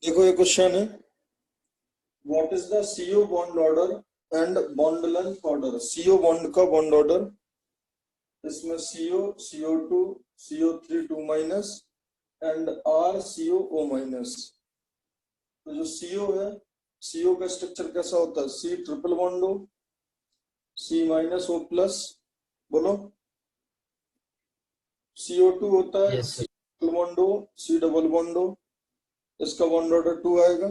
देखो ये क्वेश्चन है, what is the CO bond order and bond length order. CO bond का bond order, इसमें CO CO2 CO3 2 minus and R COO minus. तो जो CO है, सीओ का स्ट्रक्चर कैसा होता है, C ट्रिपल बॉन्ड हो, C माइनस O प्लस, बोलो। CO2 होता है Yes, C डबल बॉन्ड हो, C डबल बॉन्ड हो, इसका बॉन्ड ऑर्डर 2 आएगा।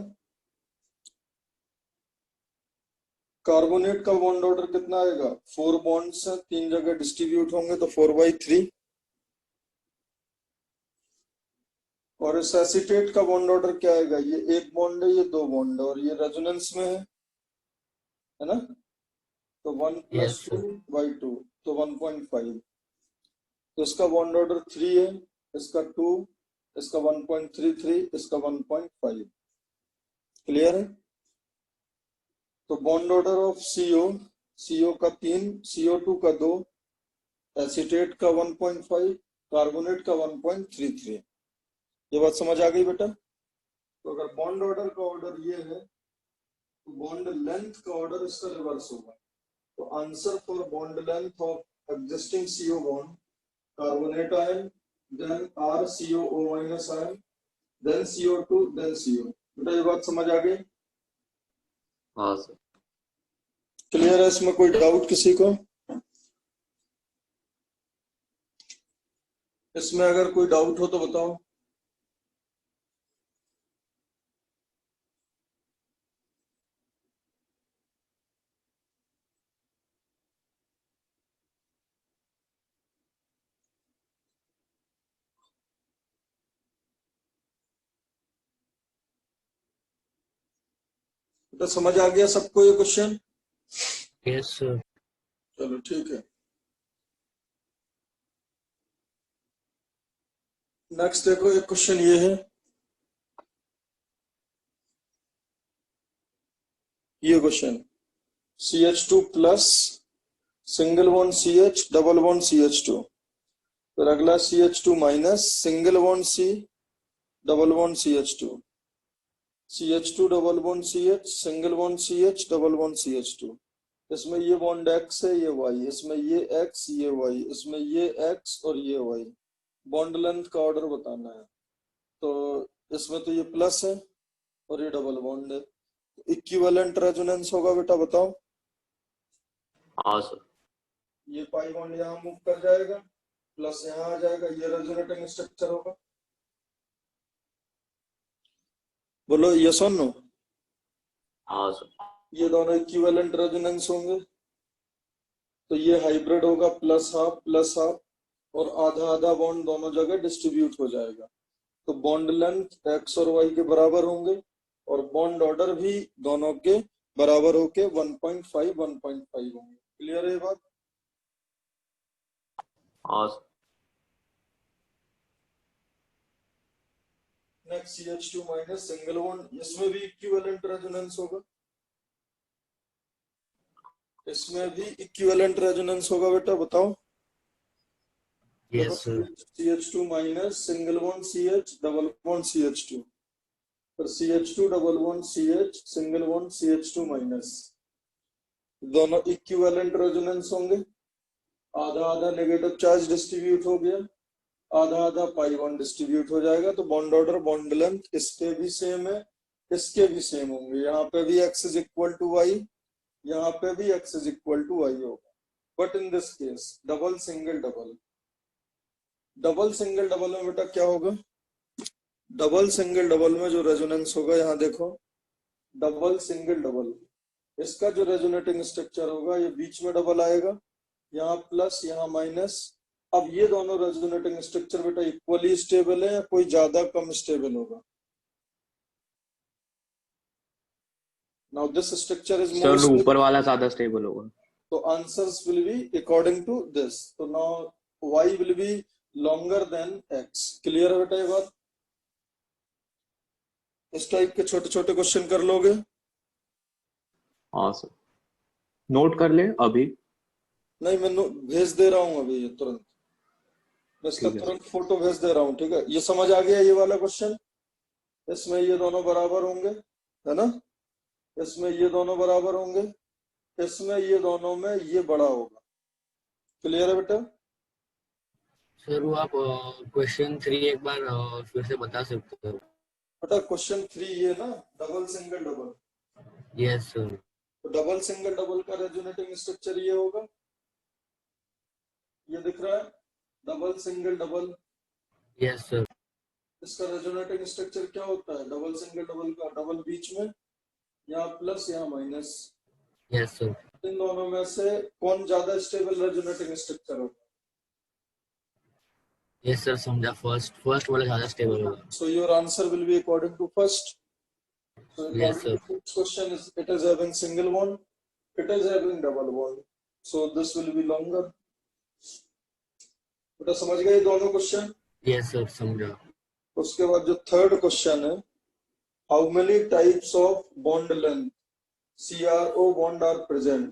कार्बोनेट का बॉन्ड ऑर्डर कितना आएगा, 4 बॉन्ड्स हैं, 3 जगह डिस्ट्रीब्यूट होंगे तो 4/3। और इस एसीटेट का बॉन्ड ऑर्डर क्या आएगा, ये 1 बॉन्ड है, ये 2 बॉन्ड है और ये रेजोनेंस में है ना, तो 1 yes, + 2/2 तो 1.5। तो इसका बॉन्ड ऑर्डर 3 है, इसका 2, इसका 1.33, इसका 1.5। क्लियर है। तो bond order of CO, CO का 3, CO2 का 2, एसीटेट का 1.5, कार्बोनेट का 1.33। ये बात समझ आ गई बेटा। तो अगर बॉन्ड ऑर्डर का ऑर्डर ये है तो बॉन्ड लेंथ का ऑर्डर इसका रिवर्स होगा। तो answer for bond length of existing CO bond, carbonate ion, then R COO minus ion, then CO2, then CO। बेटा ये बात समझ आ गई। हाँ सर। क्लियर है, इसमें कोई डाउट किसी को? इसमें अगर कोई डाउट हो तो बताओ। बेटा समझ आ गया सबको ये क्वेश्चन? Yes, sir. चलो ठीक है। नेक्स्ट देखो, एक क्वेश्चन ये है, ये question CH2 plus single bond CH double bond CH2, फिर अगला CH2 minus single bond C double bond CH2, CH2 double bond CH single bond CH double bond CH2। इसमें ये बॉन्ड X है, ये Y, इसमें ये X ये Y, इसमें ये X और ये Y। बॉन्ड लेंथ का ऑर्डर बताना है। तो इसमें तो ये प्लस है और ये डबल बॉन्ड है, इक्विवेलेंट रेजोनेंस होगा बेटा, बताओ। हाँ सर। ये पाई बॉन्ड यहाँ मूव कर जाएगा, प्लस यहाँ आ जाएगा, ये रेजोनेटिंग स्ट्रक्चर होगा। बोलो यस और नो। हाँ सर। ये दोनों इक्विवेलेंट रेजोनेंस होंगे, तो ये हाइब्रिड होगा, प्लस हाफ और आधा आधा बॉन्ड दोनों जगह डिस्ट्रीब्यूट हो जाएगा। तो बॉन्ड लेंथ X और Y के बराबर होंगे और बॉन्ड ऑर्डर भी दोनों के बराबर होके 1.5 होंगे। क्लियर है ये बात? हाँ sir. Next CH2 minus single bond, इसमें भी इक्विवेलेंट रेजोनेंस होगा, इसमें भी इक्विवेलेंट रेजोनेंस होगा बेटा, बताओ। देखो Yes, sir. CH2 minus single bond CH double bond CH2, फिर CH2 double bond CH single bond CH2 minus, दोनों इक्विवेलेंट रेजोनेंस होंगे। आधा आधा नेगेटिव चार्ज डिस्ट्रीब्यूट हो गया, आधा आधा पाई बॉन्ड डिस्ट्रीब्यूट हो जाएगा। तो बॉन्ड ऑर्डर बॉन्ड लेंथ इसके भी सेम है, इसके भी सेम होंगे। यहाँ पे भी X is equal to Y, यहाँ पे भी X is equal to Y होगा। But in this case double single double, double single double में बेटा क्या होगा, डबल सिंगल डबल में जो रेजोनेंस होगा, यहाँ देखो, डबल सिंगल डबल, इसका जो रेजोनेटिंग स्ट्रक्चर होगा ये बीच में डबल आएगा, यहाँ प्लस यहाँ माइनस। अब ये दोनों रेजोनेटिंग स्ट्रक्चर बेटा इक्वली स्टेबल है या कोई ज्यादा कम स्टेबल होगा? Now this structure is more sir stable, ऊपर वाला ज्यादा स्टेबल होगा। तो answers will be according to this. तो now y will be longer than x। Clear है बेटा ये बात? इस टाइप के छोटे छोटे क्वेश्चन कर लोगे? हाँ सर। नोट कर ले अभी। नहीं, मैं भेज दे रहा हूँ अभी ये तुरंत, मैं इसका ठीक है सर। तुरंत फोटो भेज दे रहा हूँ। ठीक है, ये समझ आ गया ये वाला क्वेश्चन? इसमें ये दोनों बराबर होंगे, है ना, इसमें ये दोनों बराबर होंगे, इसमें ये दोनों में ये बड़ा होगा। क्लियर है बेटा? सर वो आप क्वेश्चन 3 एक बार फिर से बता सकते हो? बेटा क्वेश्चन 3 ये ना, double single double, yes sir. तो डबल सिंगल डबल का रेजोनेटिंग स्ट्रक्चर ये होगा, ये दिख रहा है, double single double. Yes sir. इसका रेजोनेटिंग स्ट्रक्चर क्या होता है? डबल सिंगल डबल का डबल बीच में, यहाँ प्लस यहाँ माइनस। Yes sir. इन दोनों में से कौन ज्यादा स्टेबल रेजोनेटिंग स्ट्रक्चर होगा? यस सर, समझा। फर्स्ट वाला ज्यादा स्टेबल होगा। So your answer will be according to first. So yes according sir. to this question is it is having single bond, it is having double bond. So this will be longer. बेटा समझ गए दोनों question? Yes sir, समझा। उसके बाद जो third question है, how many types of bond length CRO bond are present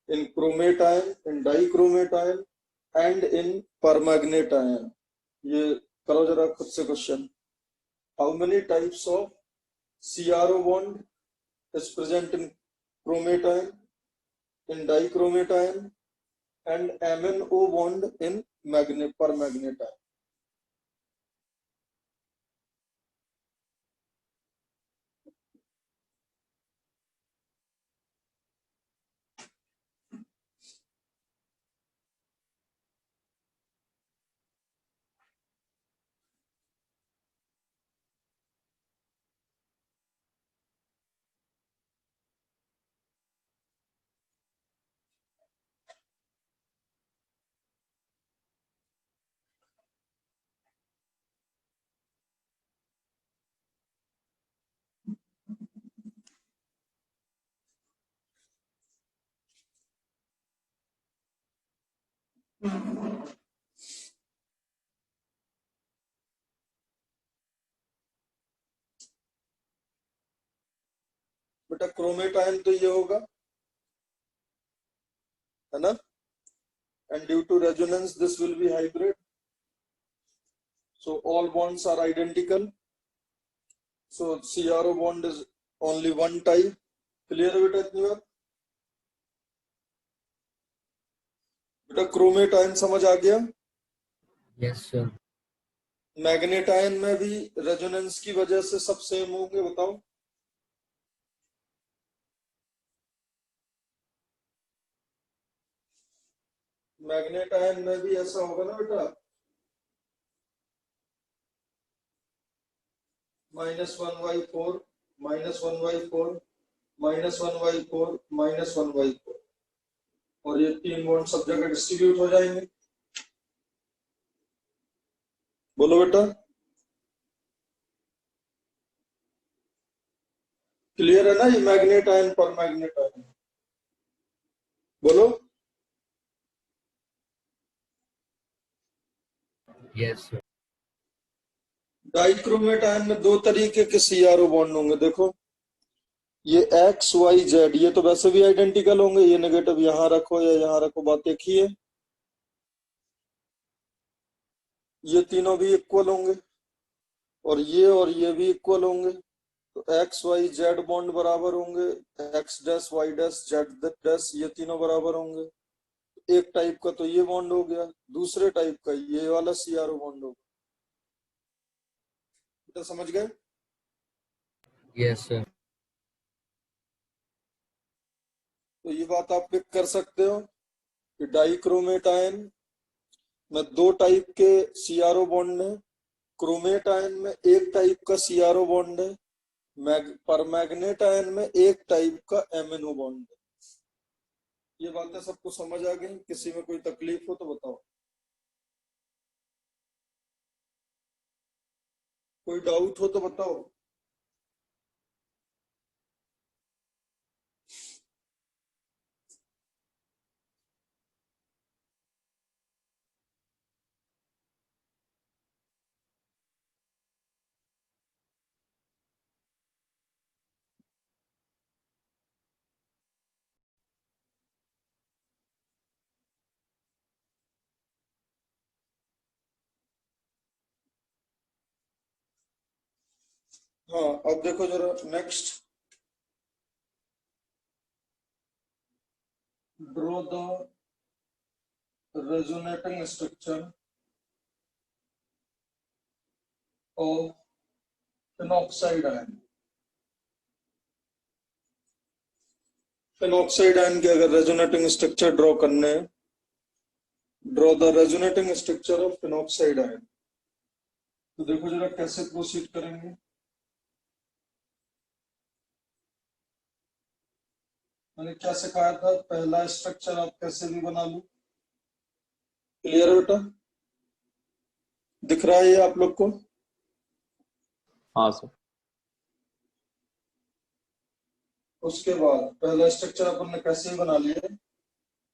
in chromate in dichromate and in permanganate ion? ये करो जरा खुद से question. How many types of CRO bond is present in chromate in dichromate and MnO bond in permanganate ion? बेटा chromate ion तो ये होगा, है ना, and due to resonance this will be hybrid, so all bonds are identical, so CRO bond is only one type. Clear है बेटा इतनी बात? बेटा क्रोमेट आयन समझ आ गया? Yes sir. मैग्नेट आयन में भी रेजोनेंस की वजह से सब सेम होंगे, बताओ? मैग्नेट आयन में भी ऐसा होगा ना बेटा, -1/4 -1/4 -1/4 -1/4, और ये तीन बॉन्ड सब जगह डिस्ट्रीब्यूट हो जाएंगे। बोलो बेटा, क्लियर है ना ये मैग्नेट आयन पर मैग्नेट आयन? बोलो। Yes sir. डाइक्रोमेट आयन में दो तरीके के CRO बॉन्ड होंगे, देखो ये XYZ, ये तो वैसे भी आइडेंटिकल होंगे, ये नेगेटिव यहां रखो या यहां रखो, बात एक ही है। ये तीनों भी इक्वल होंगे और ये भी इक्वल होंगे, तो XYZ बॉन्ड बराबर होंगे, X dash Y dash Z dash, ये तीनों बराबर होंगे। एक टाइप का तो ये बॉन्ड हो गया, दूसरे टाइप का ये वाला CRO बॉन्ड होगा। तो समझ गए? Yes sir. तो ये बात आप पिक कर सकते हो कि डाइक्रोमेट आयन में दो टाइप के CRO बॉन्ड है, क्रोमेट आयन में एक टाइप का CRO बॉन्ड है, परमैग्नेट आयन में एक टाइप का MnO बॉन्ड है। ये बातें सबको समझ आ गई? किसी में कोई तकलीफ हो तो बताओ, कोई डाउट हो तो बताओ। हाँ अब देखो जरा next, draw the resonating structure of phenoxide ion. Phenoxide ion के अगर रेजोनेटिंग स्ट्रक्चर ड्रॉ करने, draw the resonating structure of phenoxide ion, तो देखो जरा कैसे प्रोसीड करेंगे। मैंने क्या सिखाया था, पहला स्ट्रक्चर आप कैसे भी बना लो। क्लियर है बेटा, दिख रहा है ये आप लोग को? हाँ सर। उसके बाद पहला स्ट्रक्चर अपन ने कैसे ही बना लिया,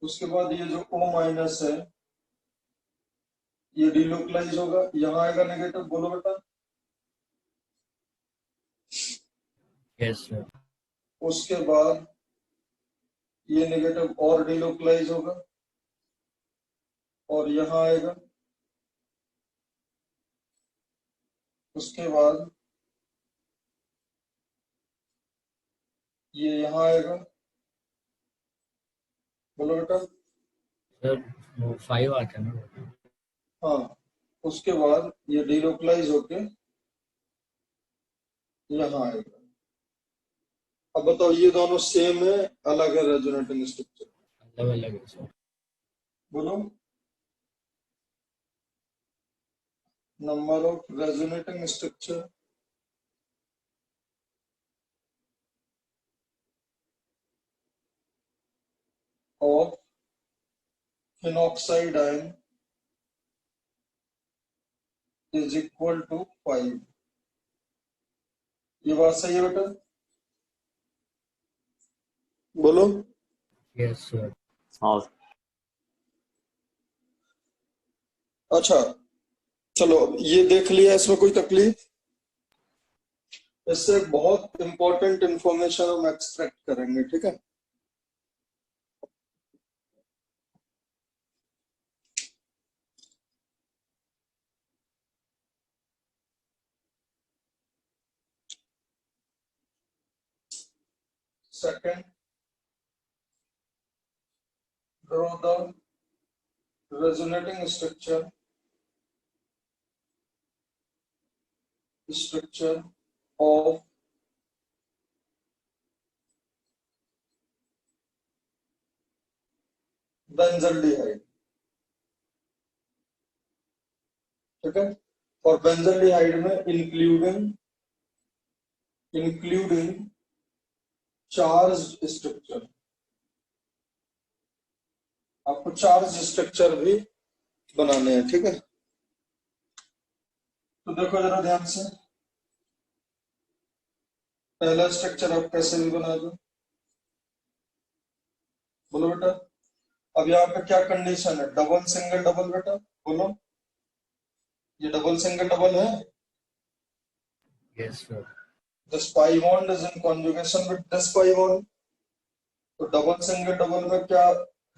उसके बाद ये जो O माइनस है ये डिलोकलाइज होगा, यहाँ आएगा नेगेटिव, बोलो बेटा। Yes sir. उसके बाद ये नेगेटिव और डिलोकलाइज होगा और यहाँ आएगा। उसके बाद ये यहाँ आएगा, बोलो बेटा। सर वो 5 आता है ना। हाँ, उसके बाद ये डिलोकलाइज होके यहाँ आएगा। अब बताओ ये दोनों सेम है अलग है रेजोनेटिंग स्ट्रक्चर? अलग अलग है सर। बोलो, number of resonating structure of phenoxide ion is equal to 5। ये बात सही है बेटा? बोलो। Yes sir. हाँ सर। अच्छा चलो ये देख लिया, इसमें कोई तकलीफ? इससे एक बहुत इंपॉर्टेंट इंफॉर्मेशन हम एक्सट्रैक्ट करेंगे, ठीक है? Second, draw the resonating structure of benzaldehyde, ठीक है? और बेंजल्डिहाइड में इंक्लूडिंग चार्ज स्ट्रक्चर, आपको चार्ज स्ट्रक्चर भी बनाने हैं, ठीक है? तो देखो जरा ध्यान से, पहला स्ट्रक्चर आप कैसे भी बना दो, बोलो बेटा। अब यहाँ पे क्या कंडीशन है, डबल सिंगल डबल बेटा, बोलो। ये डबल सिंगल डबल है? Yes sir. This pi bond is in conjugation with this pi bond. तो डबल सिंगल डबल में क्या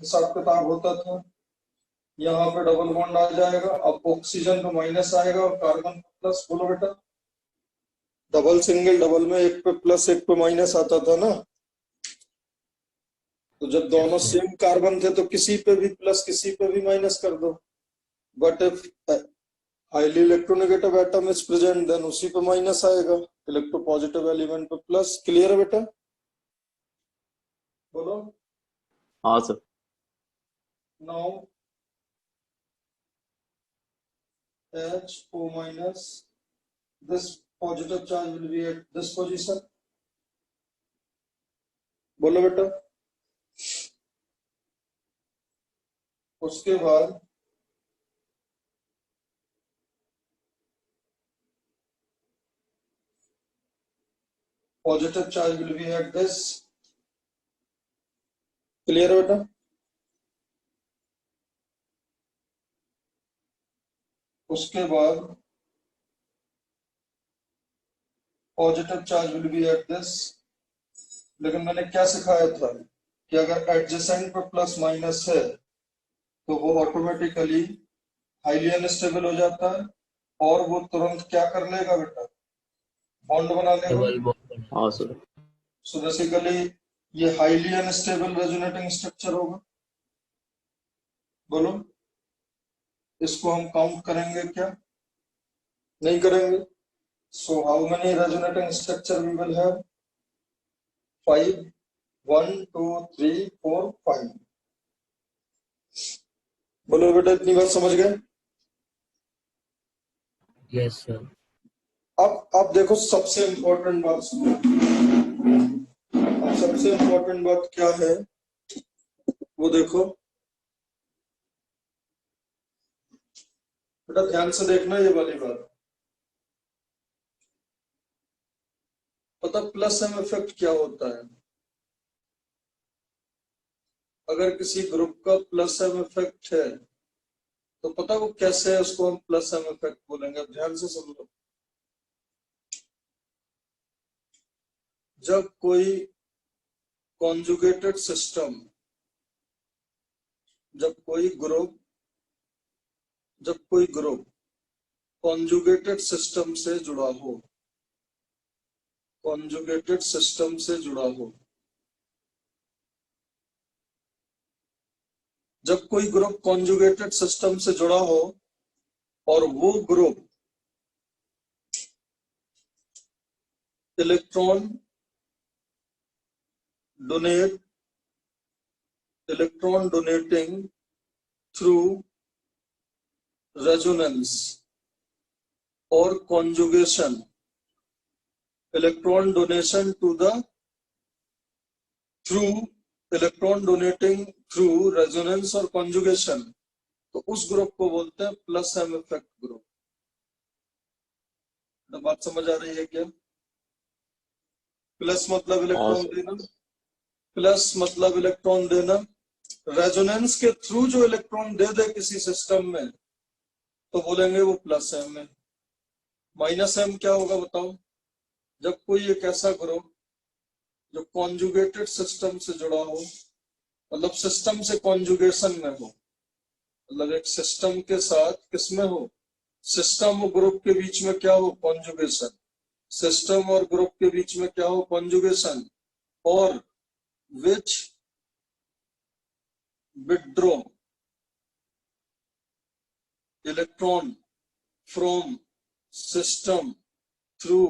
हिसाब किताब होता था, यहाँ पे डबल बॉन्ड आ जाएगा, अब ऑक्सीजन पे माइनस आएगा और कार्बन पे प्लस, बोलो बेटा। डबल सिंगल डबल में एक पे प्लस एक पे माइनस आता था ना, तो जब दोनों Yes, sir. सेम कार्बन थे तो किसी पे भी प्लस किसी पे भी माइनस कर दो, but if highly electronegative atom is present then उसी पे माइनस आएगा, इलेक्ट्रोपॉजिटिव एलिमेंट पे प्लस। क्लियर है बेटा? बोलो। हाँ sir. Now HO minus, this positive charge will be at this position, बोलो बेटा। उसके बाद positive charge will be at this. Clear है बेटा? उसके बाद positive charge will be at this, लेकिन मैंने क्या सिखाया था कि अगर एडजेसेंट पे प्लस माइनस है तो वो ऑटोमेटिकली हाईली अनस्टेबल हो जाता है और वो तुरंत क्या कर लेगा बेटा, बॉन्ड बना लेगा। Double bond. हाँ सर। सो बेसिकली ये हाईली अनस्टेबल रेजोनेटिंग स्ट्रक्चर होगा। बोलो, इसको हम काउंट करेंगे क्या? नहीं करेंगे। So how many resonating structure we will have? 5, 1 2 3 4 5। बोलो बेटा, इतनी बात समझ गए? Yes sir. अब देखो सबसे इंपॉर्टेंट बात सुनो। अब सबसे इंपॉर्टेंट बात क्या है वो देखो बेटा, ध्यान से देखना ये वाली बात। पता प्लस एम इफेक्ट क्या होता है? अगर किसी ग्रुप का प्लस एम इफेक्ट है तो पता वो कैसे है, उसको हम प्लस एम इफेक्ट बोलेंगे। अब ध्यान से सुन लो। जब कोई कॉन्जुगेटेड सिस्टम, जब कोई ग्रुप कॉन्जुगेटेड सिस्टम से जुड़ा हो, कॉन्जुगेटेड सिस्टम से जुड़ा हो, जब कोई ग्रुप कॉन्जुगेटेड सिस्टम से जुड़ा हो और वो group electron donating through resonance और conjugation, electron donation through electron donating through resonance और कॉन्जुगेशन, तो उस ग्रुप को बोलते हैं प्लस एम इफेक्ट ग्रुप। तो बात समझ आ रही है क्या? प्लस मतलब हाँ इलेक्ट्रॉन सर। देना, प्लस मतलब इलेक्ट्रॉन देना। रेजोनेंस के थ्रू जो इलेक्ट्रॉन दे दे किसी सिस्टम में तो बोलेंगे वो प्लस एम है। माइनस एम क्या होगा बताओ? जब कोई एक ऐसा ग्रुप जो कॉन्जुगेटेड सिस्टम से जुड़ा हो, मतलब सिस्टम से कॉन्जुगेशन में हो, मतलब एक सिस्टम के साथ किसमें हो, सिस्टम और ग्रुप के बीच में क्या हो, कॉन्जुगेशन। सिस्टम और ग्रुप के बीच में क्या हो, कॉन्जुगेशन। और which withdraw electron from system through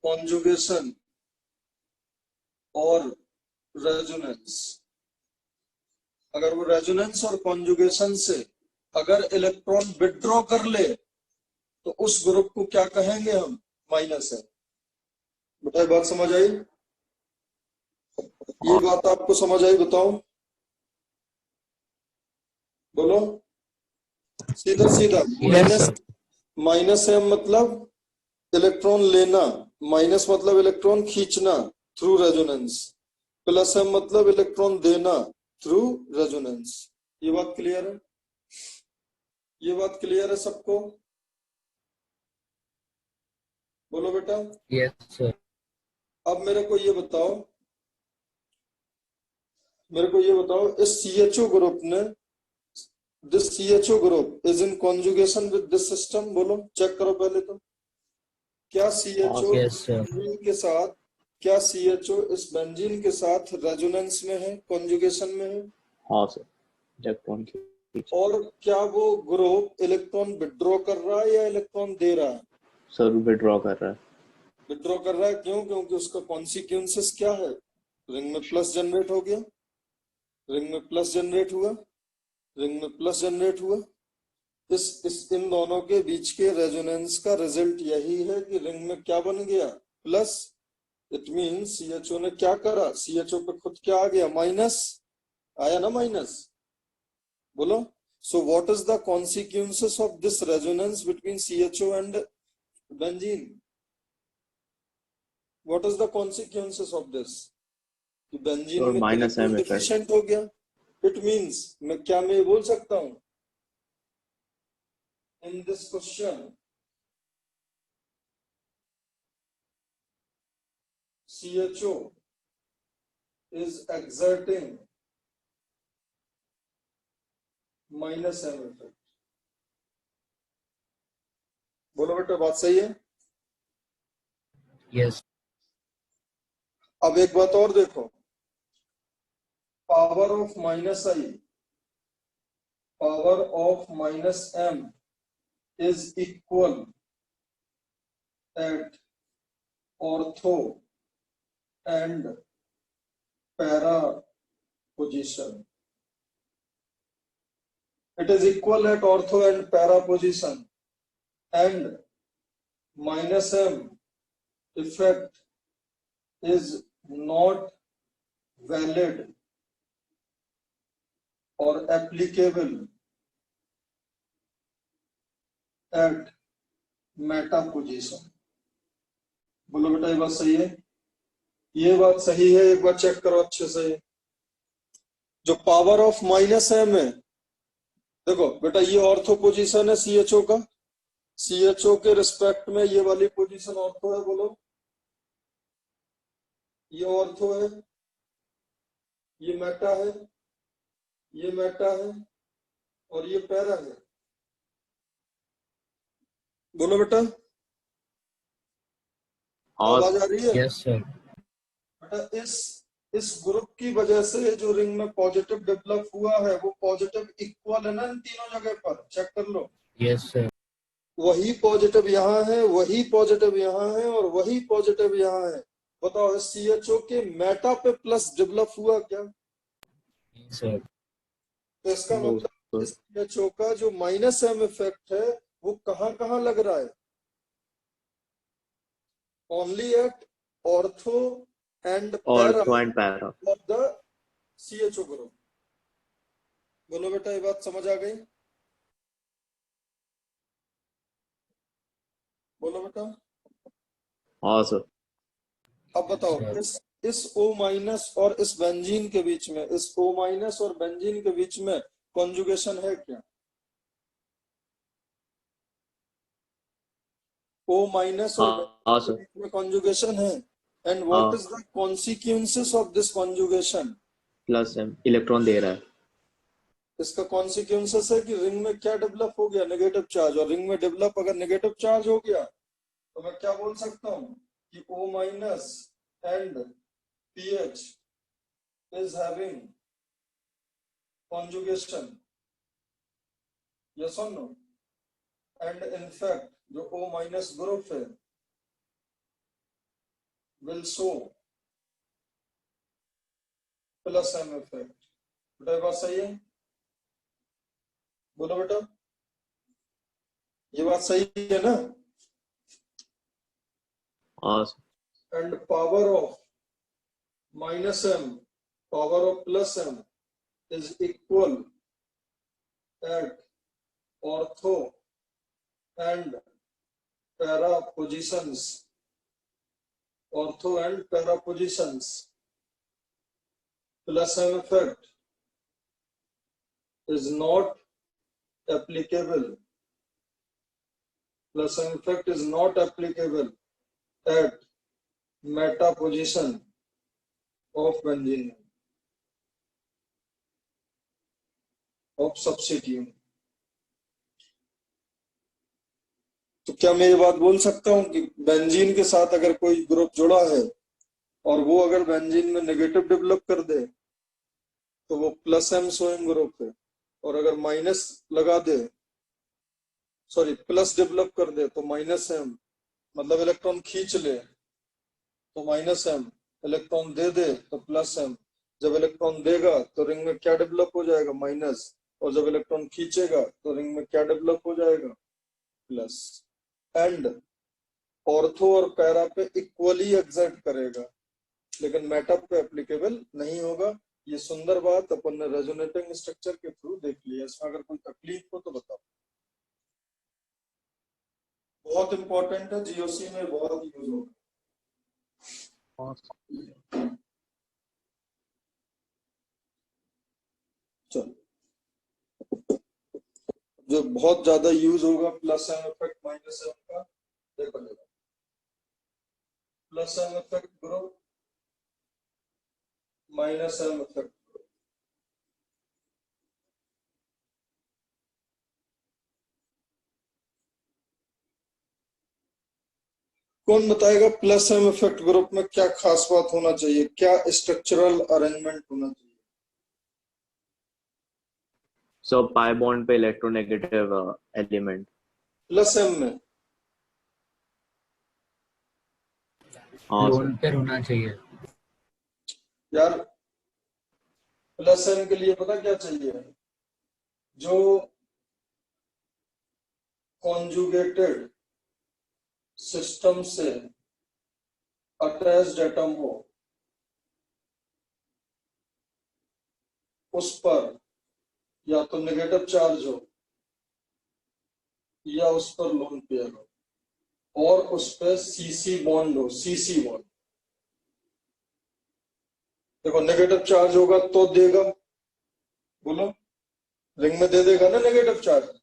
conjugation और रेजोनेंस। अगर वो रेजोनेंस और कॉन्जुगेशन से अगर इलेक्ट्रॉन विथड्रॉ कर ले तो उस ग्रुप को क्या कहेंगे हम, माइनस है। बेटा बात समझ आई? ये बात आपको समझ आई? बताओ, बोलो सीधा सीधा। Yes minus sir. Minus M मतलब इलेक्ट्रॉन लेना, माइनस मतलब इलेक्ट्रॉन खींचना थ्रू रेजोनेंस, प्लस एम मतलब इलेक्ट्रॉन देना थ्रू रेजोनेंस। ये बात क्लियर है? ये बात क्लियर है सबको? बोलो बेटा। Yes sir. अब मेरे को ये बताओ, इस CHO ग्रुप ने, this CHO group is in conjugation with this system. बोलो, चेक करो पहले तो। क्या CHO यस सर। बेंजीन के साथ, क्या CHO इस बेंजीन के साथ रेजोनेंस में है, कॉन्जुगेशन में है? हाँ सर। इलेक्ट्रॉन की। और क्या वो ग्रुप इलेक्ट्रॉन विड्रॉ कर रहा है या इलेक्ट्रॉन दे रहा है? सर विड्रॉ कर रहा है। विड्रॉ कर रहा है। क्यों? क्योंकि उसका कॉन्सिक्वेंसेस क्या है, रिंग में प्लस जनरेट हो गया, रिंग में प्लस जनरेट हुआ, रिंग में प्लस जनरेट हुआ। इस इन दोनों के बीच के रेजोनेंस का रिजल्ट यही है कि रिंग में क्या बन गया, प्लस। इट मीन CHO ने क्या करा, CHO पे खुद क्या आ गया, माइनस आया ना, माइनस। बोलो। So what is the consequences of this resonance between CHO and benzene? What is the consequences of this? कि बेंजीन सर में minus electron M effect. Deficient हो गया। इट मींस मैं ये बोल सकता हूं in this question CHO is exerting minus m effect। बोलो बेटा, बात सही है? Yes. अब एक बात और देखो, power of minus I, power of minus M is equal at ortho and para position. It is equal at ortho and para position, and minus m effect is not valid or applicable at meta position. बोलो बेटा ये बात सही है? ये बात सही है, एक बार चेक करो अच्छे से। जो पावर ऑफ माइनस एम है, देखो बेटा ये ऑर्थो पोजीशन है सीएचओ का, सीएचओ के रिस्पेक्ट में ये वाली पोजीशन ऑर्थो है, बोलो ये ऑर्थो है, ये मेटा है, ये मेटा है और ये पैरा है। बोलो बेटा, आवाज आ रही है? Yes, sir. बेटा इस ग्रुप की वजह से जो रिंग में पॉजिटिव डेवलप हुआ है वो पॉजिटिव इक्वल है ना इन तीनों जगह पर, चेक कर लो। Yes, sir. वही पॉजिटिव यहाँ है, वही पॉजिटिव यहाँ है और वही पॉजिटिव यहाँ है। बताओ इस सीएचओ के मेटा पे प्लस डेवलप हुआ क्या? Yes, sir. तो इसका No, मतलब sir. इस सीएचओ का जो माइनस एम इफेक्ट है वो कहाँ लग रहा है? Only at ortho and para Ortho and para. Of the CHO group. बोलो बेटा ये बात समझ आ गई? बोलो बेटा। हाँ सर। अब बताओ Yes, इस O माइनस और इस बेंजीन के बीच में, इस O माइनस और बेंजीन के बीच में कॉन्जुगेशन है क्या? O माइनस और हाँ बेंजीन के सर। बीच में कॉन्जुगेशन है। एंड व्हाट हाँ, is the consequences of this conjugation? Plus M electron दे रहा है। इसका कॉन्सिक्वेंसेस है कि रिंग में क्या डेवलप हो गया? Negative charge. और रिंग में डेवलप अगर नेगेटिव चार्ज हो गया तो मैं क्या बोल सकता हूँ कि O minus and PH is having conjugation, yes or no? And in fact जो O minus ग्रुप है will show plus M effect। बेटा ये बात सही है? बोलो बेटा, ये बात सही है ना? हाँ sir. And power of minus M, power of plus M is equal at ortho and para positions, ortho and para positions। Plus M effect is not applicable, plus M effect is not applicable at meta position of benzene of substituent। तो क्या मैं ये बात बोल सकता हूँ कि benzene के साथ अगर कोई ग्रुप जुड़ा है और वो अगर बेंजीन में नेगेटिव डेवलप कर दे तो वो प्लस एम सोइंग ग्रुप है, और अगर माइनस लगा दे, सॉरी प्लस डेवलप कर दे तो माइनस एम, मतलब इलेक्ट्रॉन खींच ले तो माइनस एम, इलेक्ट्रॉन दे दे तो प्लस एम। जब इलेक्ट्रॉन देगा तो रिंग में क्या डेवलप हो जाएगा? माइनस। और जब इलेक्ट्रॉन खींचेगा तो रिंग में क्या डेवलप हो जाएगा? प्लस। एंड ऑर्थो और पैरा पे इक्वली एग्जर्ट करेगा, लेकिन मेटा पे एप्लीकेबल नहीं होगा। ये सुंदर बात अपन ने रेजोनेटिंग स्ट्रक्चर के थ्रू देख लिया। इसमें अगर कोई तकलीफ हो तो बताओ। बहुत इंपॉर्टेंट है, जीओसी में बहुत यूज होगा। चलो, जो बहुत ज्यादा यूज होगा plus M effect minus M का, देखो देखो plus M effect group, minus M effect. कौन बताएगा प्लस एम इफेक्ट ग्रुप में क्या खास बात होना चाहिए, क्या स्ट्रक्चरल अरेंजमेंट होना चाहिए? सो पाई बॉन्ड पे इलेक्ट्रोनेगेटिव एलिमेंट। प्लस एम में हाँ सर। लोन पेयर होना चाहिए। यार प्लस एम के लिए पता क्या चाहिए, जो कॉन्जुगेटेड सिस्टम से अटैच्ड एटम हो उस पर या तो नेगेटिव चार्ज हो या उस पर लोन पेयर हो और उस पर सीसी बॉन्ड हो, सीसी बॉन्ड। देखो नेगेटिव चार्ज होगा तो देगा, बोलो, रिंग में दे देगा ना नेगेटिव चार्ज,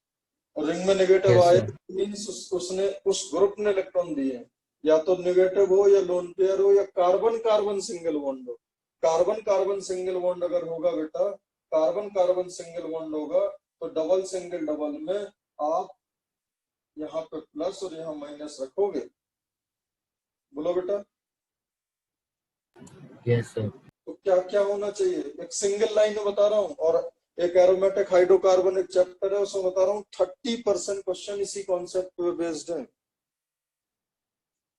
और रिंग में नेगेटिव यस आए सर। मीन्स उसने उस ग्रुप ने इलेक्ट्रॉन दिए, या तो नेगेटिव हो या लोन पेयर हो या कार्बन कार्बन सिंगल बॉन्ड हो। कार्बन कार्बन सिंगल बॉन्ड अगर होगा बेटा, कार्बन कार्बन सिंगल बॉन्ड होगा तो डबल सिंगल डबल में आप यहाँ पे प्लस और यहाँ माइनस रखोगे। बोलो बेटा, यस सर। तो क्या क्या होना चाहिए, एक सिंगल लाइन में बता रहा हूँ, और एक एरोमेटिक हाइड्रोकार्बन एक चैप्टर है उसमें बता रहा हूँ 30% क्वेश्चन इसी कॉन्सेप्ट पे बेस्ड है।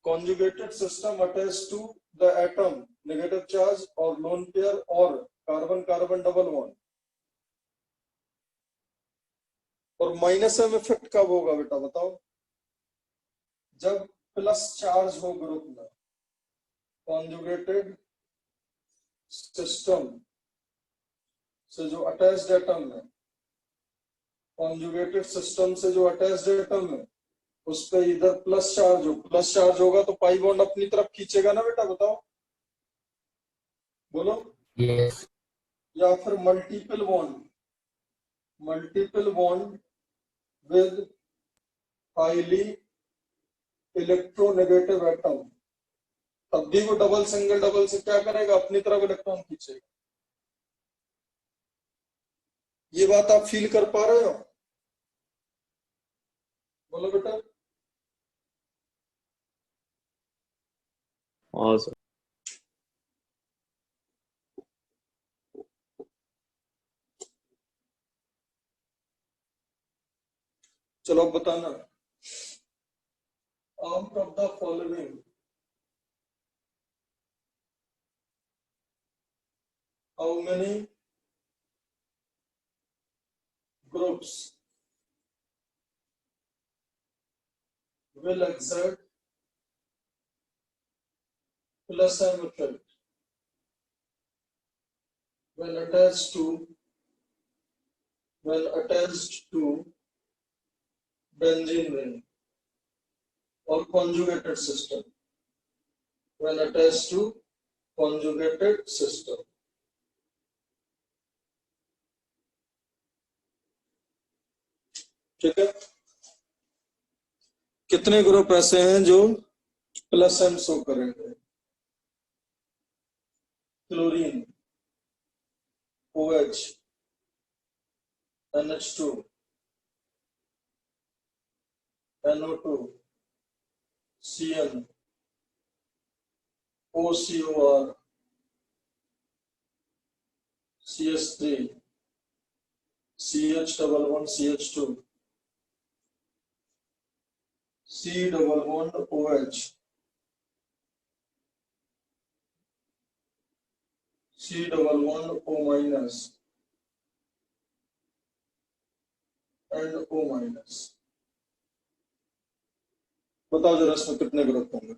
conjugated system attached to the atom negative charge or lone pair or carbon carbon double bond। और माइनस एम इफेक्ट कब होगा बेटा बताओ, जब प्लस चार्ज हो ग्रुप में। कॉन्जुगेटेड सिस्टम से जो अटैच्ड एटम है, कॉन्जुगेटेड सिस्टम से जो अटैच्ड एटम है उस पर इधर प्लस चार्ज हो, प्लस चार्ज होगा तो पाई बॉन्ड अपनी तरफ खींचेगा ना बेटा, बताओ, बोलो। यस। या फिर multiple bond, multiple bond with highly electronegative atom, तब भी वो डबल सिंगल डबल से क्या करेगा, अपनी तरफ इलेक्ट्रॉन खींचेगा। ये बात आप फील कर पा रहे हो? बोलो बेटा। हाँ सर। चलो अब बताना, out of the following how many groups will exert plus M effect when attached to benzene ring or conjugated system, when attached to conjugated system। ठीक है, कितने ग्रुप ऐसे हैं जो प्लस एम शो करेंगे? Chlorine, OH, NH2, NO2, CN, OCOR, CH3, CH11, CH2, C double bond OH, C double bond O minus and O minus। बताओ जरा इसमें कितने ग्रुप होंगे?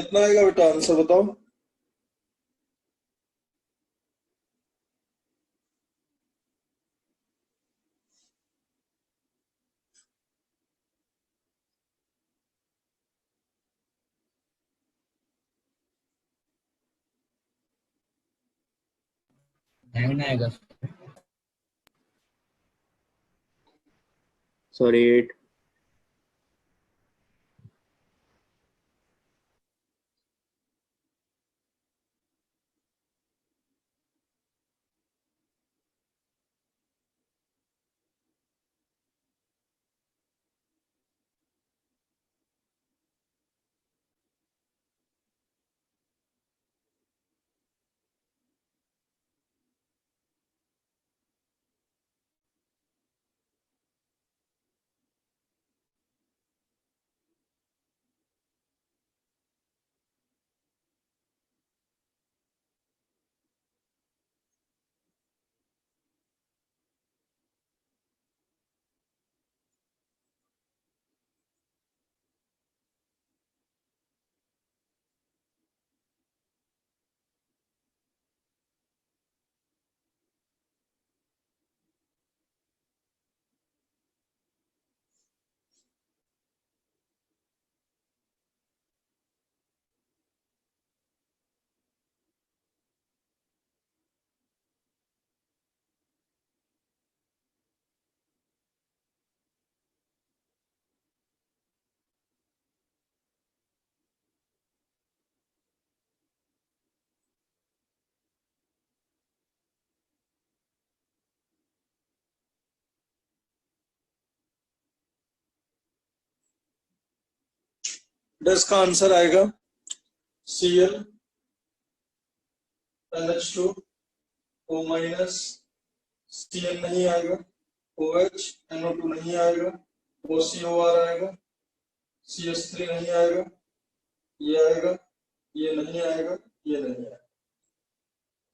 कितना आएगा बेटा आंसर बताओ। नाइन आएगा। Sorry, 8. डस का आंसर आएगा Cl NH2 O minus, Cl नहीं आएगा, OH NO2 नहीं आएगा, OCOR आएगा, CH3 नहीं आएगा, ये आएगा, ये नहीं आएगा, ये नहीं आएगा।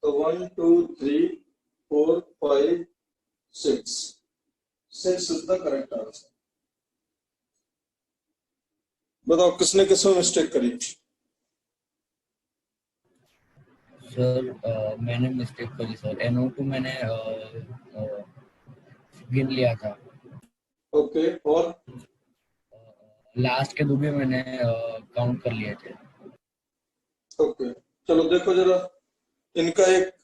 तो 1 2 3 4 5 6 6 इज द करेक्ट आंसर। बताओ किसने किसमें मिस्टेक करी। सर मैंने मिस्टेक करी सर। NO2 मैंने गिन लिया था। ओके और लास्ट के दो भी मैंने काउंट कर लिए थे। ओके चलो देखो जरा इनका एक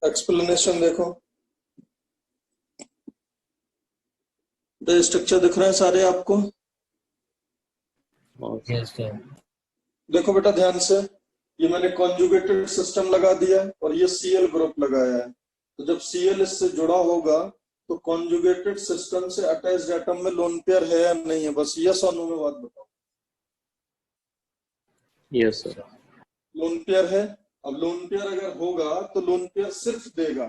एक्सप्लेनेशन देखो। स्ट्रक्चर दिख रहे हैं सारे आपको। Awesome. Yes sir. देखो बेटा ध्यान से, ये मैंने कॉन्जुगेटेड सिस्टम लगा दिया है और ये Cl ग्रुप लगाया है। तो जब Cl इससे जुड़ा होगा तो कॉन्जुगेटेड सिस्टम से अटैच्ड एटम में लोन पेयर है या नहीं है, बस यस और नो में बात बताओ। Yes, sir. लोन पेयर है। अब लोन पेयर अगर होगा तो लोन पेयर सिर्फ देगा,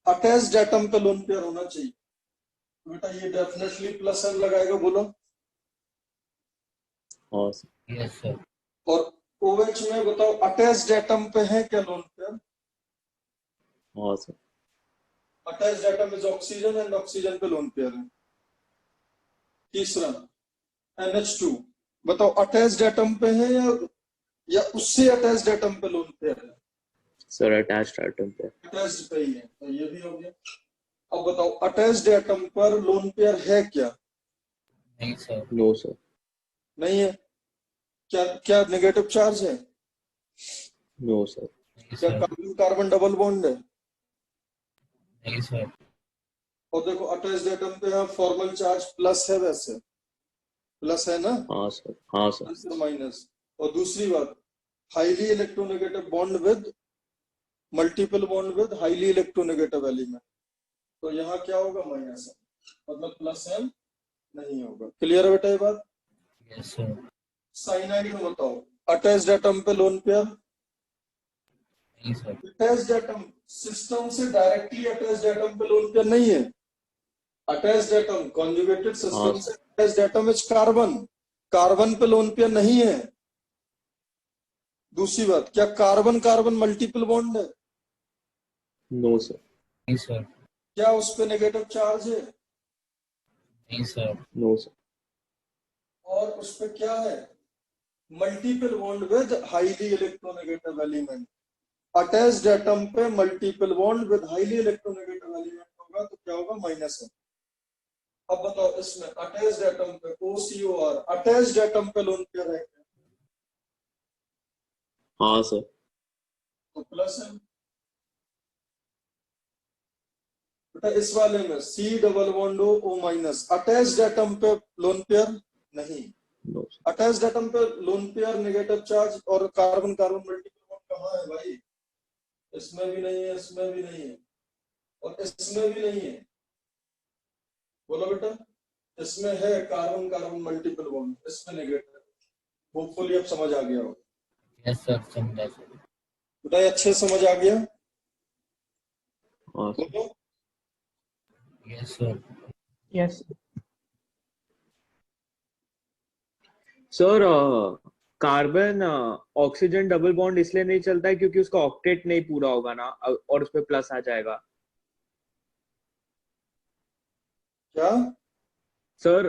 अटैच्ड एटम पे लोन पेयर होना चाहिए। तो बेटा ये डेफिनेटली प्लस एन लगाएगा, बोलो। Awesome. Yes sir. और OH में बताओ अटैच्ड एटम पे है क्या lone pair. Awesome. Attached atom is oxygen and oxygen पे लोन पेयर है। तीसरा NH2 बताओ अटैच्ड एटम पे है या उससे अटैच्ड एटम पे लोन पेयर है। Sir, attached atom पे. अटैच्ड पे ही है, तो ये भी हो गया। अब बताओ अटैच्ड एटम पर लोन पेयर है क्या। नहीं सर। No, sir. नहीं है। क्या क्या नेगेटिव चार्ज है। No, sir. नहीं क्या sir. Carbon carbon double bond है। नहीं सर। और देखो अटैच्ड एटम पे यहाँ फॉर्मल चार्ज प्लस है, वैसे प्लस है ना, हाँ sir. हाँ sir. प्लस और माइनस। और दूसरी बात, highly electronegative bond with multiple bond with highly electronegative element. तो यहाँ क्या होगा माइनस है, मतलब प्लस एम नहीं होगा। क्लियर है बेटा ये बात। Yes sir. साइनाइड में बताओ अटैच्ड एटम पे लोन पेयर। नहीं सर। अटैच्ड एटम सिस्टम से डायरेक्टली अटैच्ड एटम पे लोन पेयर नहीं है। अटैच्ड एटम कॉन्जुगेटेड सिस्टम से attached atom is carbon, carbon पे लोन पेयर नहीं है। दूसरी बात, क्या कार्बन कार्बन मल्टीपल बॉन्ड है। No, sir. नहीं सर। क्या उस पे नेगेटिव चार्ज है। नहीं सर। No, sir. और उस पे क्या है, multiple bond with highly electronegative element. Attached atom पे multiple bond with highly electronegative element होगा तो क्या होगा, माइनस है। अब बताओ इसमें अटैच्ड एटम पे OCOR, अटैच्ड एटम पे लोन पेयर है क्या? हाँ सर। तो प्लस है। बेटा इस वाले में C double bond O minus, attached atom पे लोन पेयर नहीं। No sir. अटैच्ड एटम पे लोन पेयर नेगेटिव चार्ज और कार्बन कार्बन मल्टीपल बॉन्ड कहाँ है भाई? इसमें भी नहीं है, इसमें भी नहीं है और इसमें भी नहीं है। बोलो बेटा, इसमें है कार्बन कार्बन मल्टीपल बॉन्ड, इसमें नेगेटिव। होपफुली अब समझ आ गया हो। यस सर, समझा सर। बेटा ये अच्छे से समझ आ गया? हाँ सर। बोलो। Yes sir. Yes sir carbon oxygen double bond इसलिए नहीं चलता है क्योंकि उसका ऑक्टेट नहीं पूरा होगा ना, और उस पे प्लस आ जाएगा। क्या? सर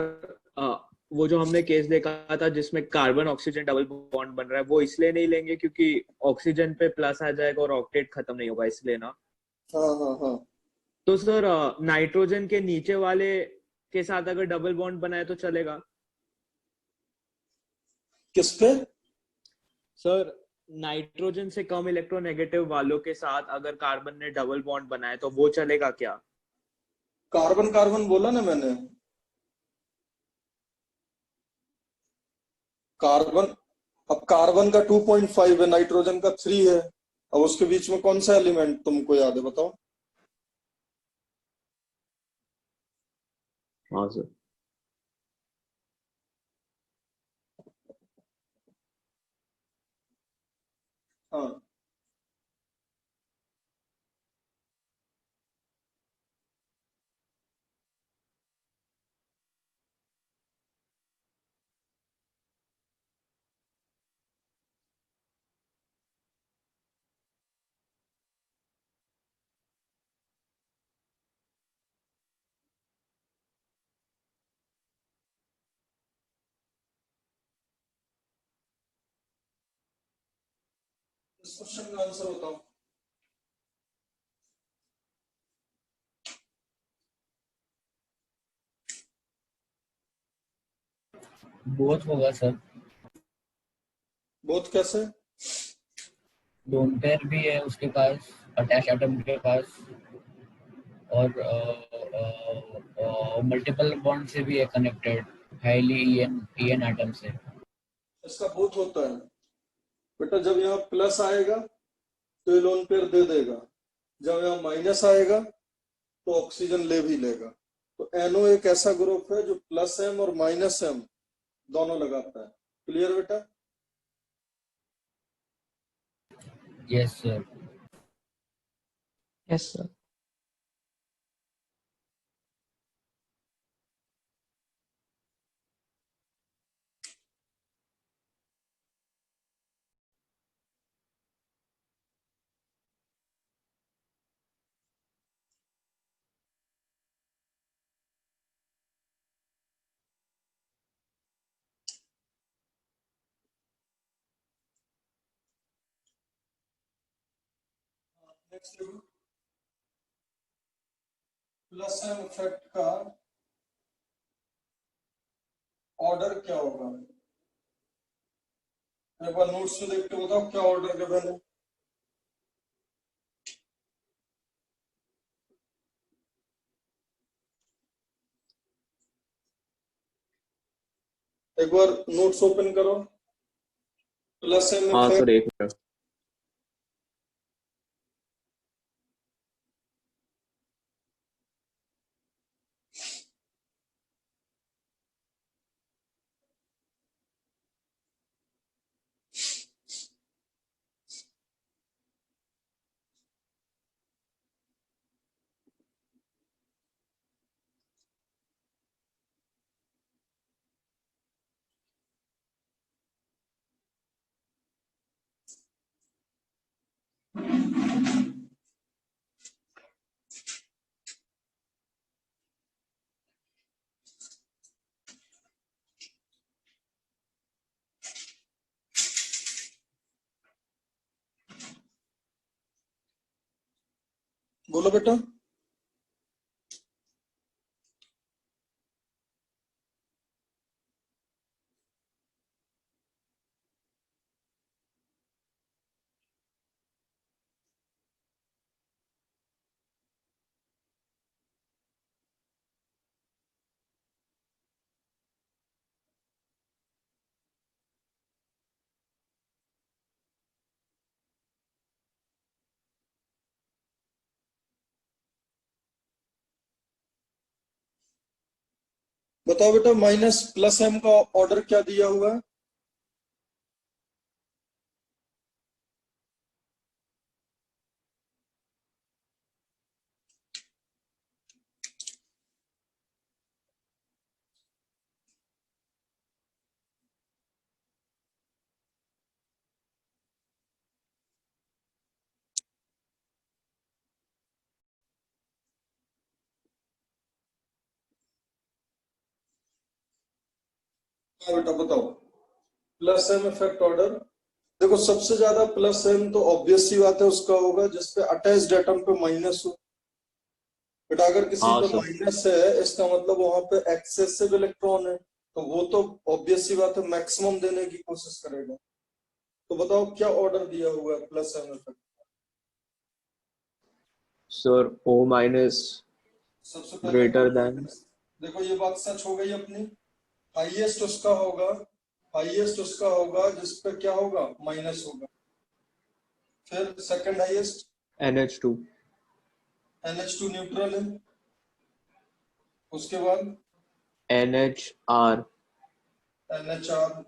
वो जो हमने केस देखा था जिसमें कार्बन ऑक्सीजन डबल बॉन्ड बन रहा है, वो इसलिए नहीं लेंगे क्योंकि ऑक्सीजन पे प्लस आ जाएगा और ऑक्टेट खत्म नहीं होगा, इसलिए ना। हाँ हाँ हाँ। तो सर नाइट्रोजन के नीचे वाले के साथ अगर डबल बॉन्ड बनाए तो चलेगा? किस पे? सर नाइट्रोजन से कम इलेक्ट्रोनेगेटिव वालों के साथ अगर कार्बन ने डबल बॉन्ड बनाए तो वो चलेगा क्या? कार्बन कार्बन बोला ना मैंने। कार्बन, अब कार्बन का 2.5 है, नाइट्रोजन का 3 है। अब उसके बीच में कौन सा एलिमेंट तुमको याद है, बताओ? हाँ सर। हाँ। इस क्वेश्चन का आंसर बताओ। बोथ होगा सर। बोथ कैसे? लोन पेयर भी है उसके पास, अटैच एटम के पास, और मल्टीपल बॉन्ड से भी है कनेक्टेड, हाईली ईएन एटम से। इसका बोथ होता है बेटा। जब यहाँ प्लस आएगा तो ये लोन पेयर दे देगा, जब यहाँ माइनस आएगा तो ऑक्सीजन ले भी लेगा। तो NO एक ऐसा ग्रुप है जो प्लस M और माइनस M दोनों लगाता है। क्लियर बेटा? Yes sir. Yes sir. Next देखो, प्लस M इफेक्ट का ऑर्डर क्या होगा? एक बार नोट्स में देख के बताओ क्या ऑर्डर के पहले। एक बार नोट्स ओपन करो। प्लस M हाँ इफेक्ट। सर, एक मिनट। बोलो बेटा। बताओ बेटा, माइनस प्लस एम का ऑर्डर क्या दिया हुआ है? हाँ बेटा बताओ। Plus M effect order. देखो सबसे ज्यादा प्लस एम तो ऑब्वियस सी बात है उसका होगा जिसपे अटैच्ड एटम पे माइनस हो। बट अगर किसी हाँ पे सर। माइनस है इसका मतलब वहां पे एक्सेसिव इलेक्ट्रॉन है, तो वो तो ऑब्वियस सी बात है मैक्सिमम देने की कोशिश करेगा। तो बताओ क्या ऑर्डर दिया हुआ है plus M effect? Sir O minus सबसे पहले ग्रेटर देन। देखो ये बात सच हो गई अपनी। हाईएस्ट उसका होगा, हाईएस्ट उसका होगा जिसपे क्या होगा, माइनस होगा। फिर second highest NH2। NH2 neutral है। उसके बाद NHR। NHR।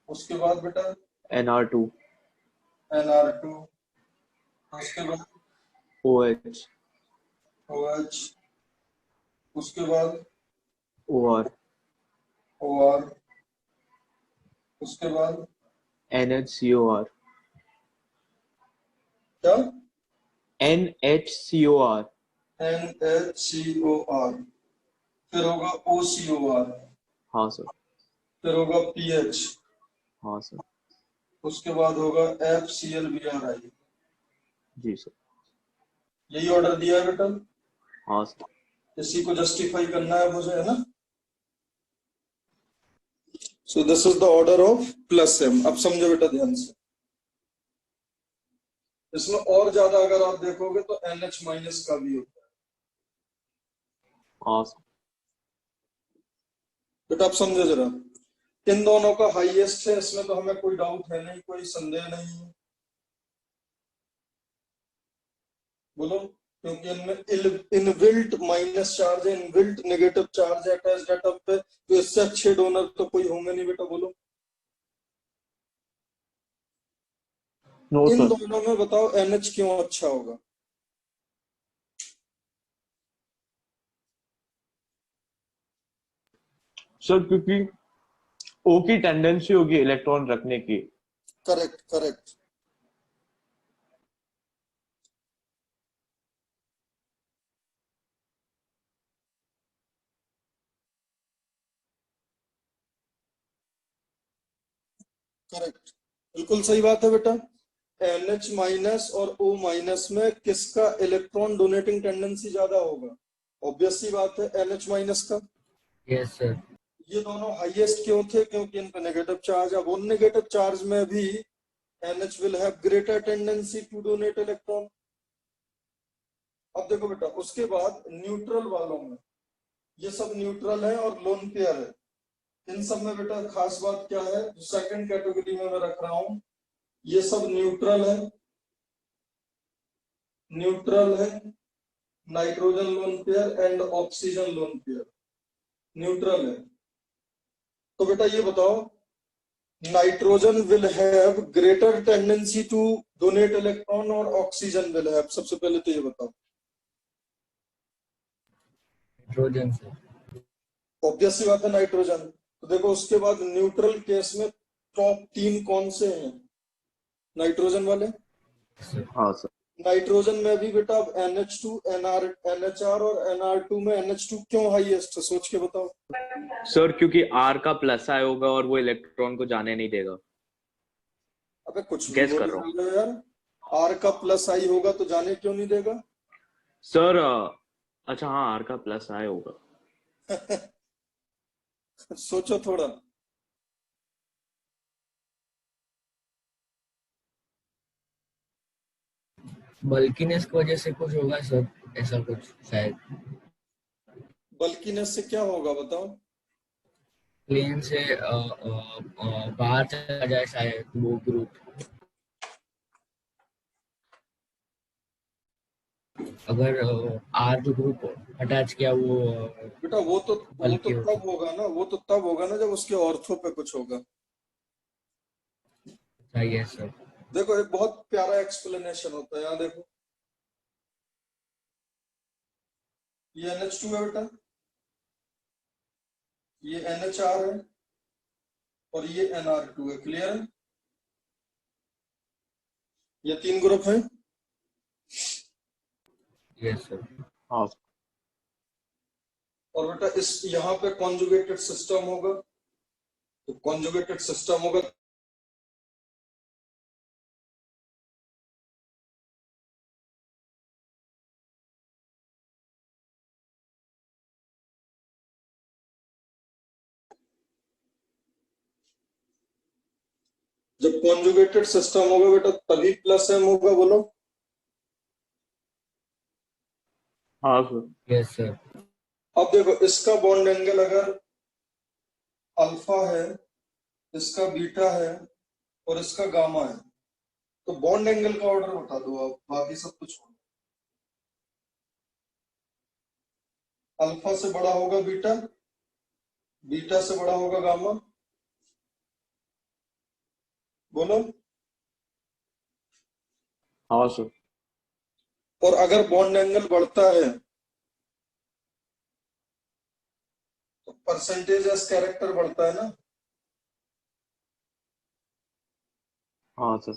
उसके बाद बेटा NR2। NR2। उसके बाद OH। OH। उसके बाद OR। OR। उसके बाद NHCOR। क्या, NHCOR। NHCOR। फिर होगा OCOR। हाँ सर। फिर होगा PH। हाँ सर। उसके बाद होगा FClBrI। जी सर। यही ऑर्डर दिया है बेटा। हाँ सर। इसी को जस्टिफाई करना है मुझे, है ना। So this is the order of plus M. अब समझो बेटा ध्यान से। इसमें और ज्यादा अगर आप देखोगे तो NH माइनस का भी होता है। हाँ सर। बेटा आप समझो जरा, इन दोनों का हाईएस्ट है, इसमें तो हमें कोई डाउट है नहीं, कोई संदेह नहीं है। बोलो, क्योंकि इनमें इनबिल्ट माइनस चार्ज है, इनबिल्ट नेगेटिव चार्ज है अटैच्ड एटम पे, तो इससे अच्छे डोनर तो कोई होंगे नहीं बेटा। बोलो नो इन सर। दोनों में बताओ NH क्यों अच्छा होगा? सर क्योंकि O की टेंडेंसी होगी इलेक्ट्रॉन रखने की। Correct correct. करेक्ट, बिल्कुल सही बात है बेटा। NH माइनस और O माइनस में किसका इलेक्ट्रॉन डोनेटिंग टेंडेंसी ज्यादा होगा? ऑब्वियस सी बात है NH माइनस का। Yes sir. ये दोनों हाईएस्ट क्यों थे? क्योंकि इन पे नेगेटिव चार्ज। अब उन नेगेटिव चार्ज में भी NH will have greater tendency to donate electron। अब देखो बेटा, उसके बाद न्यूट्रल वालों में, ये सब न्यूट्रल है और लोन पेयर है। इन सब में बेटा खास बात क्या है, जो सेकंड कैटेगरी में मैं रख रहा हूं, ये सब न्यूट्रल है। न्यूट्रल है, nitrogen lone pair and oxygen lone pair neutral है। तो बेटा ये बताओ, nitrogen will have greater tendency to donate electron और ऑक्सीजन विल हैव? सबसे पहले तो ये बताओ। Nitrogen sir. ऑब्वियस सी बात है नाइट्रोजन। तो देखो उसके बाद न्यूट्रल केस में टॉप 3 कौन से हैं? नाइट्रोजन वाले। हाँ सर। नाइट्रोजन में भी बेटा अब NH2 NHR और NR2 में NH2 क्यों हाईएस्ट है, सोच के बताओ। सर क्योंकि R का प्लस आई होगा और वो इलेक्ट्रॉन को जाने नहीं देगा। अबे कुछ भी गैस बोल कर रहा हूँ। रहे हो यार। R का प्लस आई होगा तो जाने क्यों नहीं देगा? सर अच्छा हाँ आर का प्लस आया होगा। सोचो थोड़ा। बल्कीनेस की वजह से कुछ होगा सर, ऐसा कुछ शायद। बल्कीनेस से क्या होगा बताओ। प्लेन से बाहर चला जाए शायद वो ग्रुप, अगर आर जो ग्रुप अटैच किया वो बेटा वो तो बल्कि हो तो। तब होगा ना, वो तो तब होगा ना जब उसके ऑर्थो पे कुछ होगा। Yes sir. देखो एक बहुत प्यारा एक्सप्लेनेशन होता है, यहाँ देखो। ये NH2 है बेटा, ये NHR है, और ये NR2 है। क्लियर है? ये 3 ग्रुप है। Yes sir. हाँ और बेटा इस यहाँ पे कॉन्जुगेटेड सिस्टम होगा, तो कॉन्जुगेटेड सिस्टम होगा। जब कॉन्जुगेटेड सिस्टम होगा बेटा तभी प्लस एम होगा, बोलो। हाँ सर। Yes sir. अब देखो इसका बॉन्ड एंगल अगर अल्फा है, इसका बीटा है, और इसका गामा है, तो बॉन्ड एंगल का ऑर्डर बता दो आप, बाकी सब कुछ। अल्फा से बड़ा होगा बीटा, बीटा से बड़ा होगा गामा, बोलो। हाँ सर। और अगर बॉन्ड एंगल बढ़ता है तो परसेंटेज एस कैरेक्टर बढ़ता है ना। हाँ सर।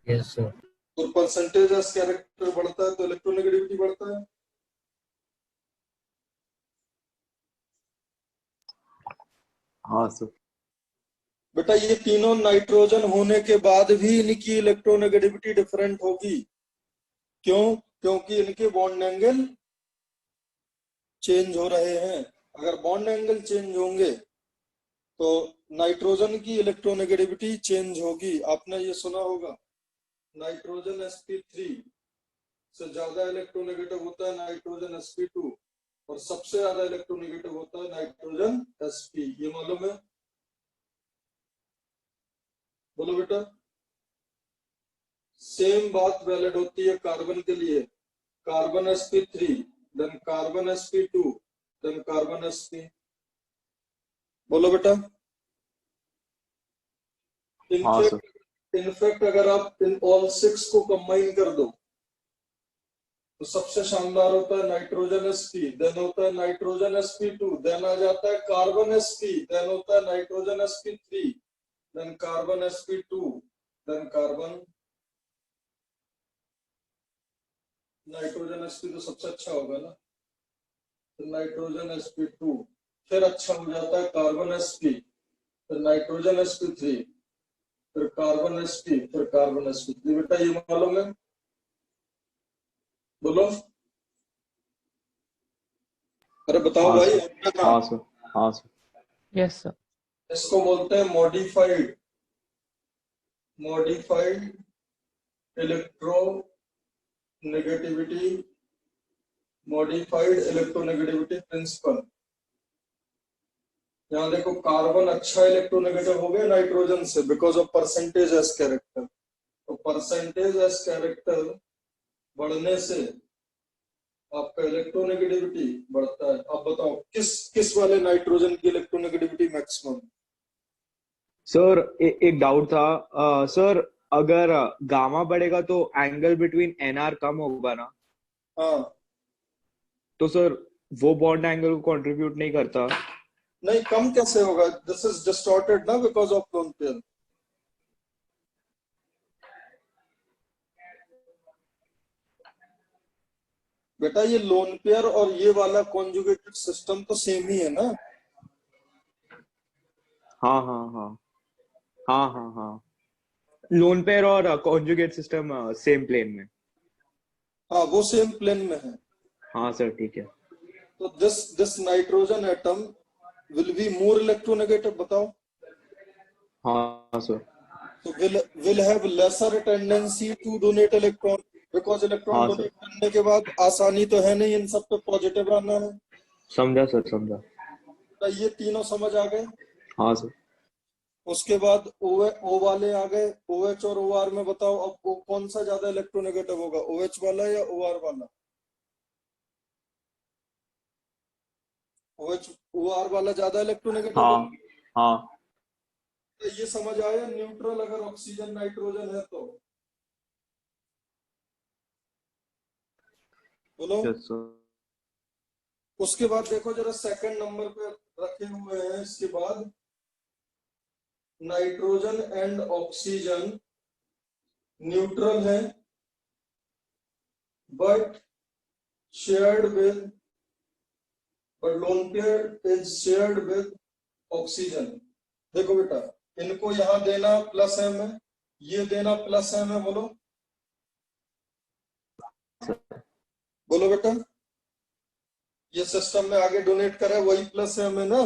Yes sir. और परसेंटेज एस कैरेक्टर बढ़ता है तो इलेक्ट्रोनेगेटिविटी बढ़ता है। हाँ सर। बेटा ये तीनों नाइट्रोजन होने के बाद भी इनकी इलेक्ट्रोनेगेटिविटी डिफरेंट होगी। क्यों? क्योंकि इनके बॉन्ड एंगल चेंज हो रहे हैं। अगर बॉन्ड एंगल चेंज होंगे तो नाइट्रोजन की इलेक्ट्रोनेगेटिविटी चेंज होगी। आपने ये सुना होगा, नाइट्रोजन sp3 से ज्यादा इलेक्ट्रोनेगेटिव होता है नाइट्रोजन sp2, और सबसे ज्यादा इलेक्ट्रोनेगेटिव होता है नाइट्रोजन sp। ये मालूम है? बोलो बेटा। सेम बात वैलिड होती है कार्बन के लिए। Carbon sp3, then carbon sp2, then carbon sp। बोलो बेटा। हाँ सर। इनफैक्ट इनफैक्ट अगर आप इन ऑल 6 को कंबाइन कर दो तो सबसे शानदार होता है नाइट्रोजन sp, देन होता है नाइट्रोजन sp2, देन आ जाता है कार्बन sp, देन होता है nitrogen sp3, then carbon sp2, then carbon. Nitrogen sp तो सबसे अच्छा होगा ना, तो नाइट्रोजन sp2, फिर अच्छा हो जाता है कार्बन sp, फिर नाइट्रोजन sp3, फिर कार्बन sp, फिर कार्बन sp3। बेटा ये मालूम है? बोलो। अरे बताओ हाँ भाई, सर। क्या नाम? हाँ सर। हाँ सर। Yes sir. इसको बोलते हैं modified modified electronegativity modified electronegativity principle. यहाँ देखो कार्बन अच्छा इलेक्ट्रोनेगेटिव हो गया नाइट्रोजन से because of percentage S character. तो परसेंटेज एस कैरेक्टर बढ़ने से आपका इलेक्ट्रोनेगेटिविटी बढ़ता है। अब बताओ किस किस वाले नाइट्रोजन की इलेक्ट्रोनेगेटिविटी मैक्सिमम? सर एक डाउट था सर, अगर गामा बढ़ेगा तो एंगल बिटवीन एनआर कम होगा ना, हाँ। तो सर वो बॉन्ड एंगल को कंट्रीब्यूट नहीं करता। नहीं, कम कैसे होगा? दिस इज डिस्टॉर्टेड ना बिकॉज ऑफ लोन पेयर। बेटा ये लोन पेयर और ये वाला कॉन्जुगेटेड सिस्टम तो सेम ही है ना। हाँ हाँ हाँ। हाँ हाँ हाँ। लोन पेयर और कॉन्जुगेट सिस्टम सेम प्लेन में। हाँ वो सेम प्लेन में है। हाँ सर ठीक है। तो this nitrogen atom will be more electronegative, बताओ। हाँ सर। तो will have lesser tendency to donate electron, because electron हाँ डोनेट सर, करने के बाद आसानी तो है नहीं इन सब पे पॉजिटिव आना है। समझा सर, समझा। तो ये तीनों समझ आ गए। हाँ सर। उसके बाद ओ वाले आ गए, OH और OR में बताओ अब कौन सा ज्यादा इलेक्ट्रोनेगेटिव होगा, OH वाला या OR वाला? OR वाला ज्यादा इलेक्ट्रोनेगेटिव हाँ होगा। हाँ। तो ये समझ आया, न्यूट्रल अगर ऑक्सीजन नाइट्रोजन है तो। बोलो। Yes sir. उसके बाद देखो जरा सेकंड नंबर पे रखे हुए हैं, इसके बाद नाइट्रोजन एंड ऑक्सीजन न्यूट्रल है but shared with, but lone pair is shared with oxygen. देखो बेटा, इनको यहां देना प्लस एम है, ये देना प्लस एम है। बोलो बोलो बेटा, ये सिस्टम में आगे डोनेट करे वही प्लस एम है ना।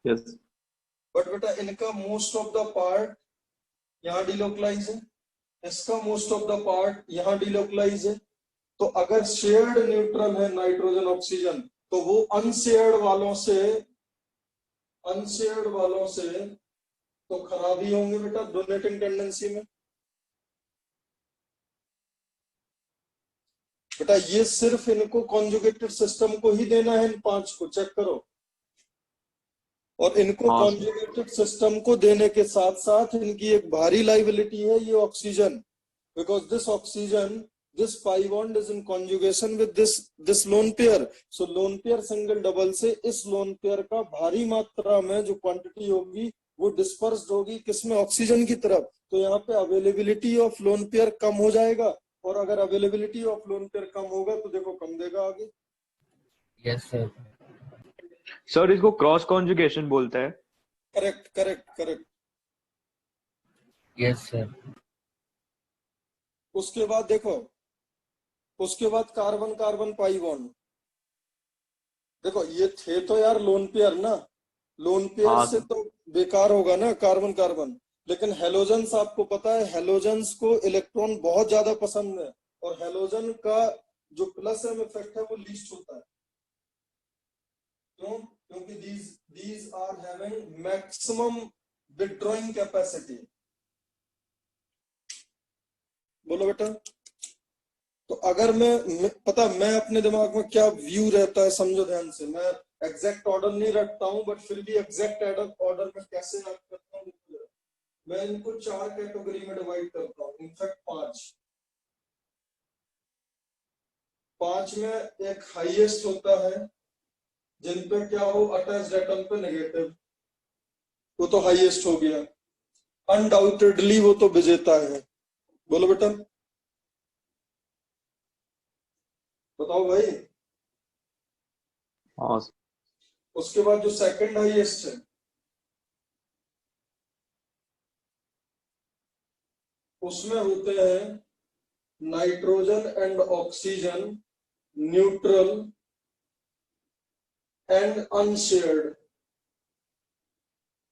यस। बट बेटा इनका मोस्ट ऑफ द पार्ट यहाँ डिलोकलाइज है, इसका मोस्ट ऑफ द पार्ट यहाँ डिलोकलाइज है। तो अगर शेयर्ड न्यूट्रल है नाइट्रोजन ऑक्सीजन, तो वो अनशेयर्ड वालों से तो खराबी होंगे बेटा डोनेटिंग टेंडेंसी में। बेटा ये सिर्फ इनको कॉन्जुगेटेड सिस्टम को ही देना है, इन 5 को चेक करो। और इनको हाँ सर। कॉन्जुगेटेड सिस्टम को देने के साथ साथ इनकी एक भारी लाइबिलिटी है ये oxygen, because this oxygen, this pi bond is in conjugation with this lone pair, so lone pair single double से इस lone pair का भारी मात्रा में जो क्वांटिटी होगी वो डिस्पर्स्ड होगी किसमें, ऑक्सीजन की तरफ। तो यहाँ पे अवेलेबिलिटी ऑफ लोन पेयर कम हो जाएगा, और अगर अवेलेबिलिटी ऑफ लोन पेयर कम होगा तो देखो कम देगा आगे। Yes sir. सर इसको क्रॉस कॉन्जुगेशन बोलते हैं। Correct correct correct. Yes sir. उसके बाद देखो, उसके बाद कार्बन कार्बन पाई बॉन्ड। देखो ये थे तो यार लोन पेयर ना, लोन पेयर हाँ से सर। तो बेकार होगा ना कार्बन कार्बन। लेकिन हेलोजन्स आपको पता है, हेलोजन्स को इलेक्ट्रॉन बहुत ज्यादा पसंद है, और हेलोजन का जो प्लस एम इफेक्ट है वो लीस्ट होता है। क्यों? क्योंकि these are having maximum withdrawing capacity। बोलो बेटा। तो अगर पता मैं अपने दिमाग में क्या व्यू रहता है, समझो ध्यान से। मैं एग्जैक्ट ऑर्डर नहीं रखता हूं, बट फिर भी एग्जैक्ट ऑर्डर में कैसे रख करता हूँ, मैं इनको 4 कैटेगरी में डिवाइड करता हूँ, इनफैक्ट 5 में एक हाईएस्ट होता है जिन पे क्या हो, अटैच्ड एटम पे नेगेटिव, वो तो हाईएस्ट हो गया, अनडाउटेडली वो तो विजेता है। बोलो बेटा, बताओ भाई। हाँ सर। उसके बाद जो सेकंड हाईएस्ट है उसमें होते हैं nitrogen and oxygen neutral and unshared,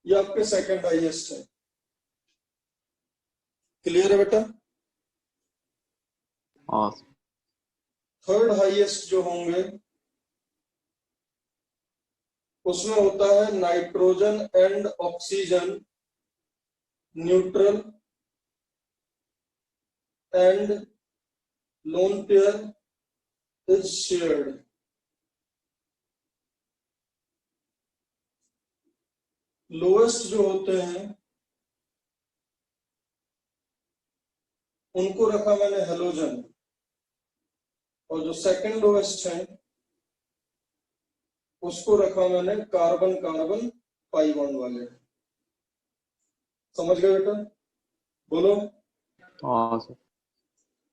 ये आपके सेकंड हाईएस्ट है। क्लियर है बेटा? हाँ सर। थर्ड हाईएस्ट जो होंगे उसमें होता है nitrogen and oxygen neutral and lone pair is shared. Lowest जो होते हैं उनको रखा मैंने हेलोजन, और जो सेकंड लोएस्ट है उसको रखा मैंने कार्बन कार्बन पाई बॉन्ड वाले। समझ गए बेटा? बोलो। हाँ sir.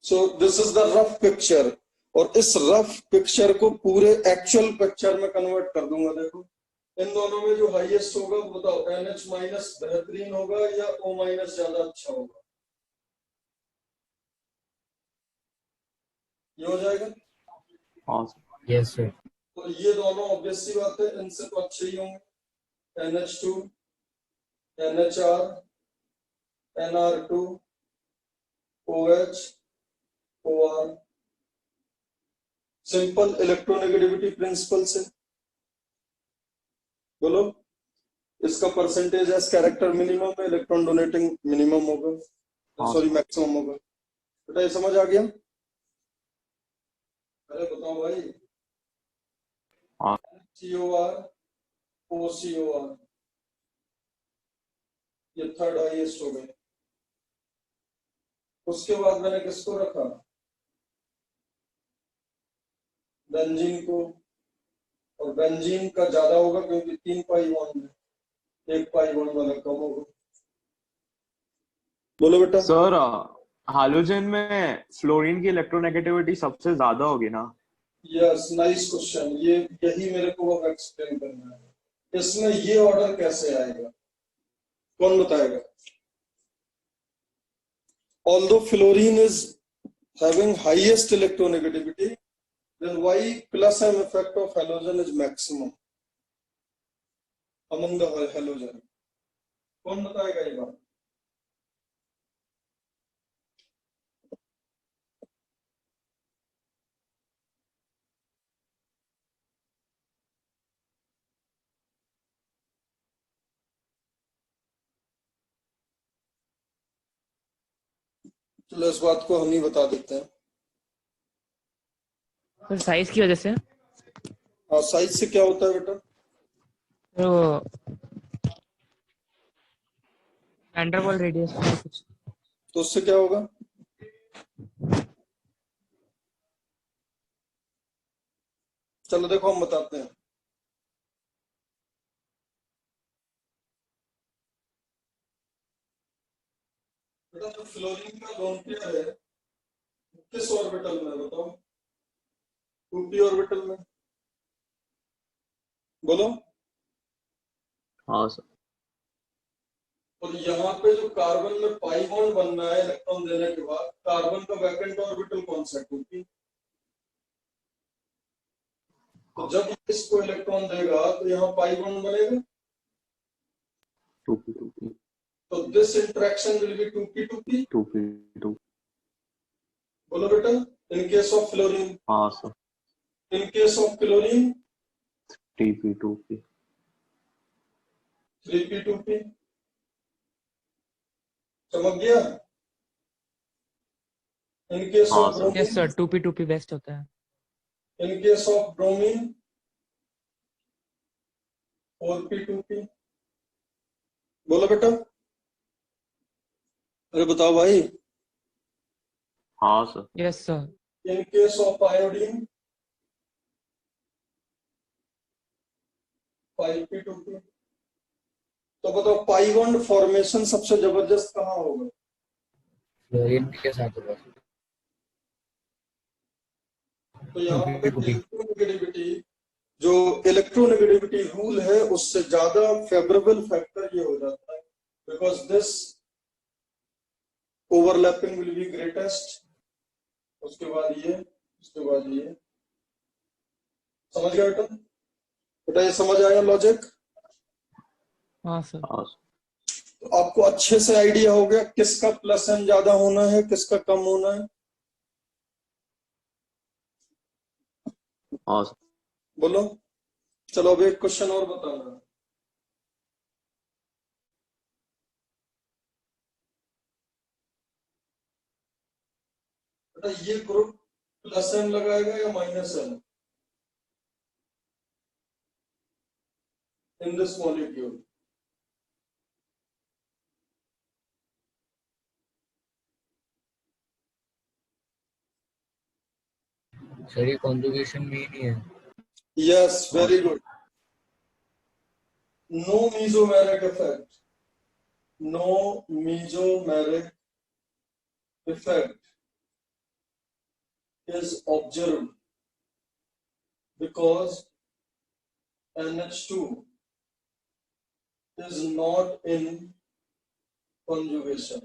So this is the rough picture, और इस रफ पिक्चर को पूरे एक्चुअल पिक्चर में कन्वर्ट कर दूंगा। देखो इन दोनों में जो हाईएस्ट होगा बताओ, NH माइनस बेहतरीन होगा या O माइनस ज्यादा अच्छा होगा? ये हो जाएगा। हाँ सर। Yes sir. तो ये दोनों ऑब्वियस सी बात है, इनसे तो अच्छे ही होंगे। NH2, NHR, NR2, OH, OR। Simple electronegativity principle से बोलो, इसका परसेंटेज एज कैरेक्टर मिनिमम में इलेक्ट्रॉन डोनेटिंग मिनिमम होगा, हाँ सॉरी सर। मैक्सिमम होगा। बेटा ये समझ आ गया? अरे बताओ भाई। हाँ। COR, OCOR, ये थर्ड हाईएस्ट हो गए। उसके बाद मैंने किसको रखा? बेंजीन को। और बेंजीन का ज्यादा होगा क्योंकि 3 पाई बॉन्ड है, 1 पाई बॉन्ड वाला कम होगा। बोलो बेटा। सर हाइड्रोजन में फ्लोरीन की इलेक्ट्रोनेगेटिविटी सबसे ज्यादा होगी ना? Yes, nice question. ये यही मेरे को अब एक्सप्लेन करना है। इसमें ये ऑर्डर कैसे आएगा, कौन बताएगा? Although fluorine is having highest electronegativity, then why plus M effect of halogen is maximum among the halogen? कौन बताएगा ये बात? चलो इस बात को हम ही बता देते हैं। सर साइज की वजह से। हाँ, साइज से क्या होता है बेटा? तो वैंडरवाल रेडियस कुछ। तो उससे क्या होगा? चलो देखो हम बताते हैं। बेटा जो फ्लोरीन का लोन पेयर है किस ऑर्बिटल में है बताओ? 2p ऑर्बिटल में। बोलो। हाँ सर। और यहाँ पे जो कार्बन में पाई बॉन्ड बनना है इलेक्ट्रॉन देने के बाद, कार्बन का वैकेंट ऑर्बिटल कौन सा है? 2p। तो जब इसको इलेक्ट्रॉन देगा तो यहाँ पाई बॉन्ड बनेगा। 2p तो this interaction will be 2p 2p। 2p 2। बोलो बेटा। In case of fluorine. हाँ sir. In case of chlorine 3p 2p। 3p 2p। चमक गया? इन केस हाँ of sir. Yes bromine, sir 2p best होता है। In case of bromine 4p 2p। बोलो बेटा। अरे बताओ भाई। हाँ sir. Yes sir. In case of iodine 5p 2p। तो बताओ पाई बॉन्ड फॉर्मेशन सबसे जबरदस्त कहाँ होगा? फ्लोरीन के साथ होगा। तो यहाँ पे 2p 2p। इलेक्ट्रोनेगेटिविटी, जो इलेक्ट्रोनेगेटिविटी रूल है उससे ज्यादा फेवरेबल फैक्टर ये हो जाता है, because this overlapping will be greatest. उसके बाद ये, उसके बाद ये। समझ गया बेटा? बेटा ये समझ आया लॉजिक? हाँ सर। हाँ सर। तो आपको अच्छे से आइडिया हो गया किसका प्लस एन ज्यादा होना है, किसका कम होना है। हाँ सर। बोलो। चलो अब एक क्वेश्चन और बताना। बेटा ये ग्रुप प्लस एन लगाएगा या minus N in this molecule? Sir ये कॉन्जुगेशन में ही नहीं है। Yes, very good. No mesomeric effect, no mesomeric effect is observed because NH2 is not in conjugation।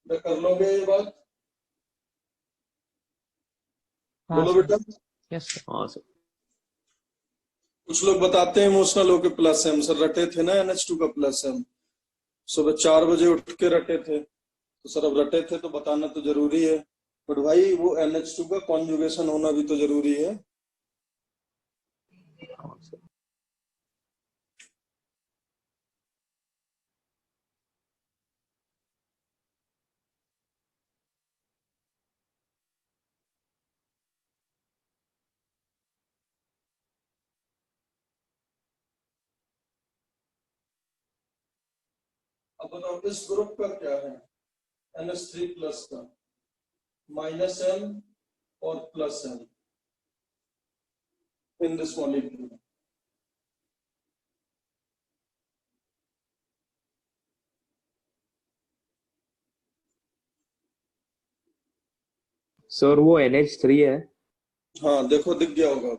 मैं कर लोगे ये बात? हाँ बोलो सर बेटा। यस सर हाँ सर। कुछ लोग बताते हैं इमोशनल होके प्लस एम, सर रटे थे ना NH2 का प्लस एम, सुबह 4 बजे उठ के रटे थे, तो सर अब रटे थे तो बताना तो जरूरी है, बट भाई वो NH2 का कॉन्जुगेशन होना भी तो जरूरी है। हाँ सर। अब बताओ इस ग्रुप का क्या है, NH3 प्लस का माइनस एम और plus M in this molecule. Sir वो NH3 है। हाँ देखो दिख गया होगा।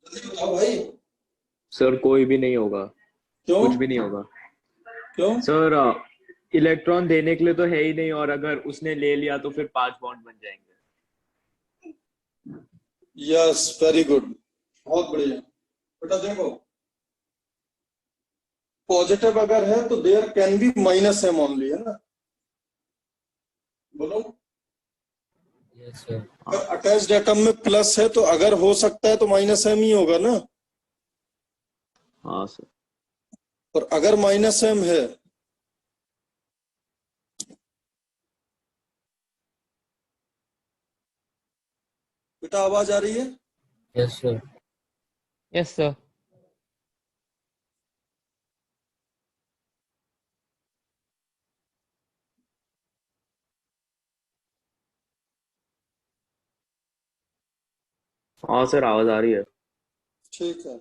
जल्दी बताओ भाई। सर कोई भी नहीं होगा, क्यों कुछ भी नहीं होगा। क्यों? सर इलेक्ट्रॉन देने के लिए तो है ही नहीं, और अगर उसने ले लिया तो फिर 5 बॉन्ड बन जाएंगे। यस वेरी गुड, बहुत बढ़िया बेटा। देखो पॉजिटिव अगर है तो there can be minus M only, है ना? बोलो। Yes sir. अगर अटैच्ड एटम में प्लस है तो अगर हो सकता है तो माइनस एम ही होगा ना, हाँ सर। और अगर माइनस एम है बेटा, आवाज आ रही है? Yes sir. यस सर हाँ सर आवाज आ रही है। ठीक है।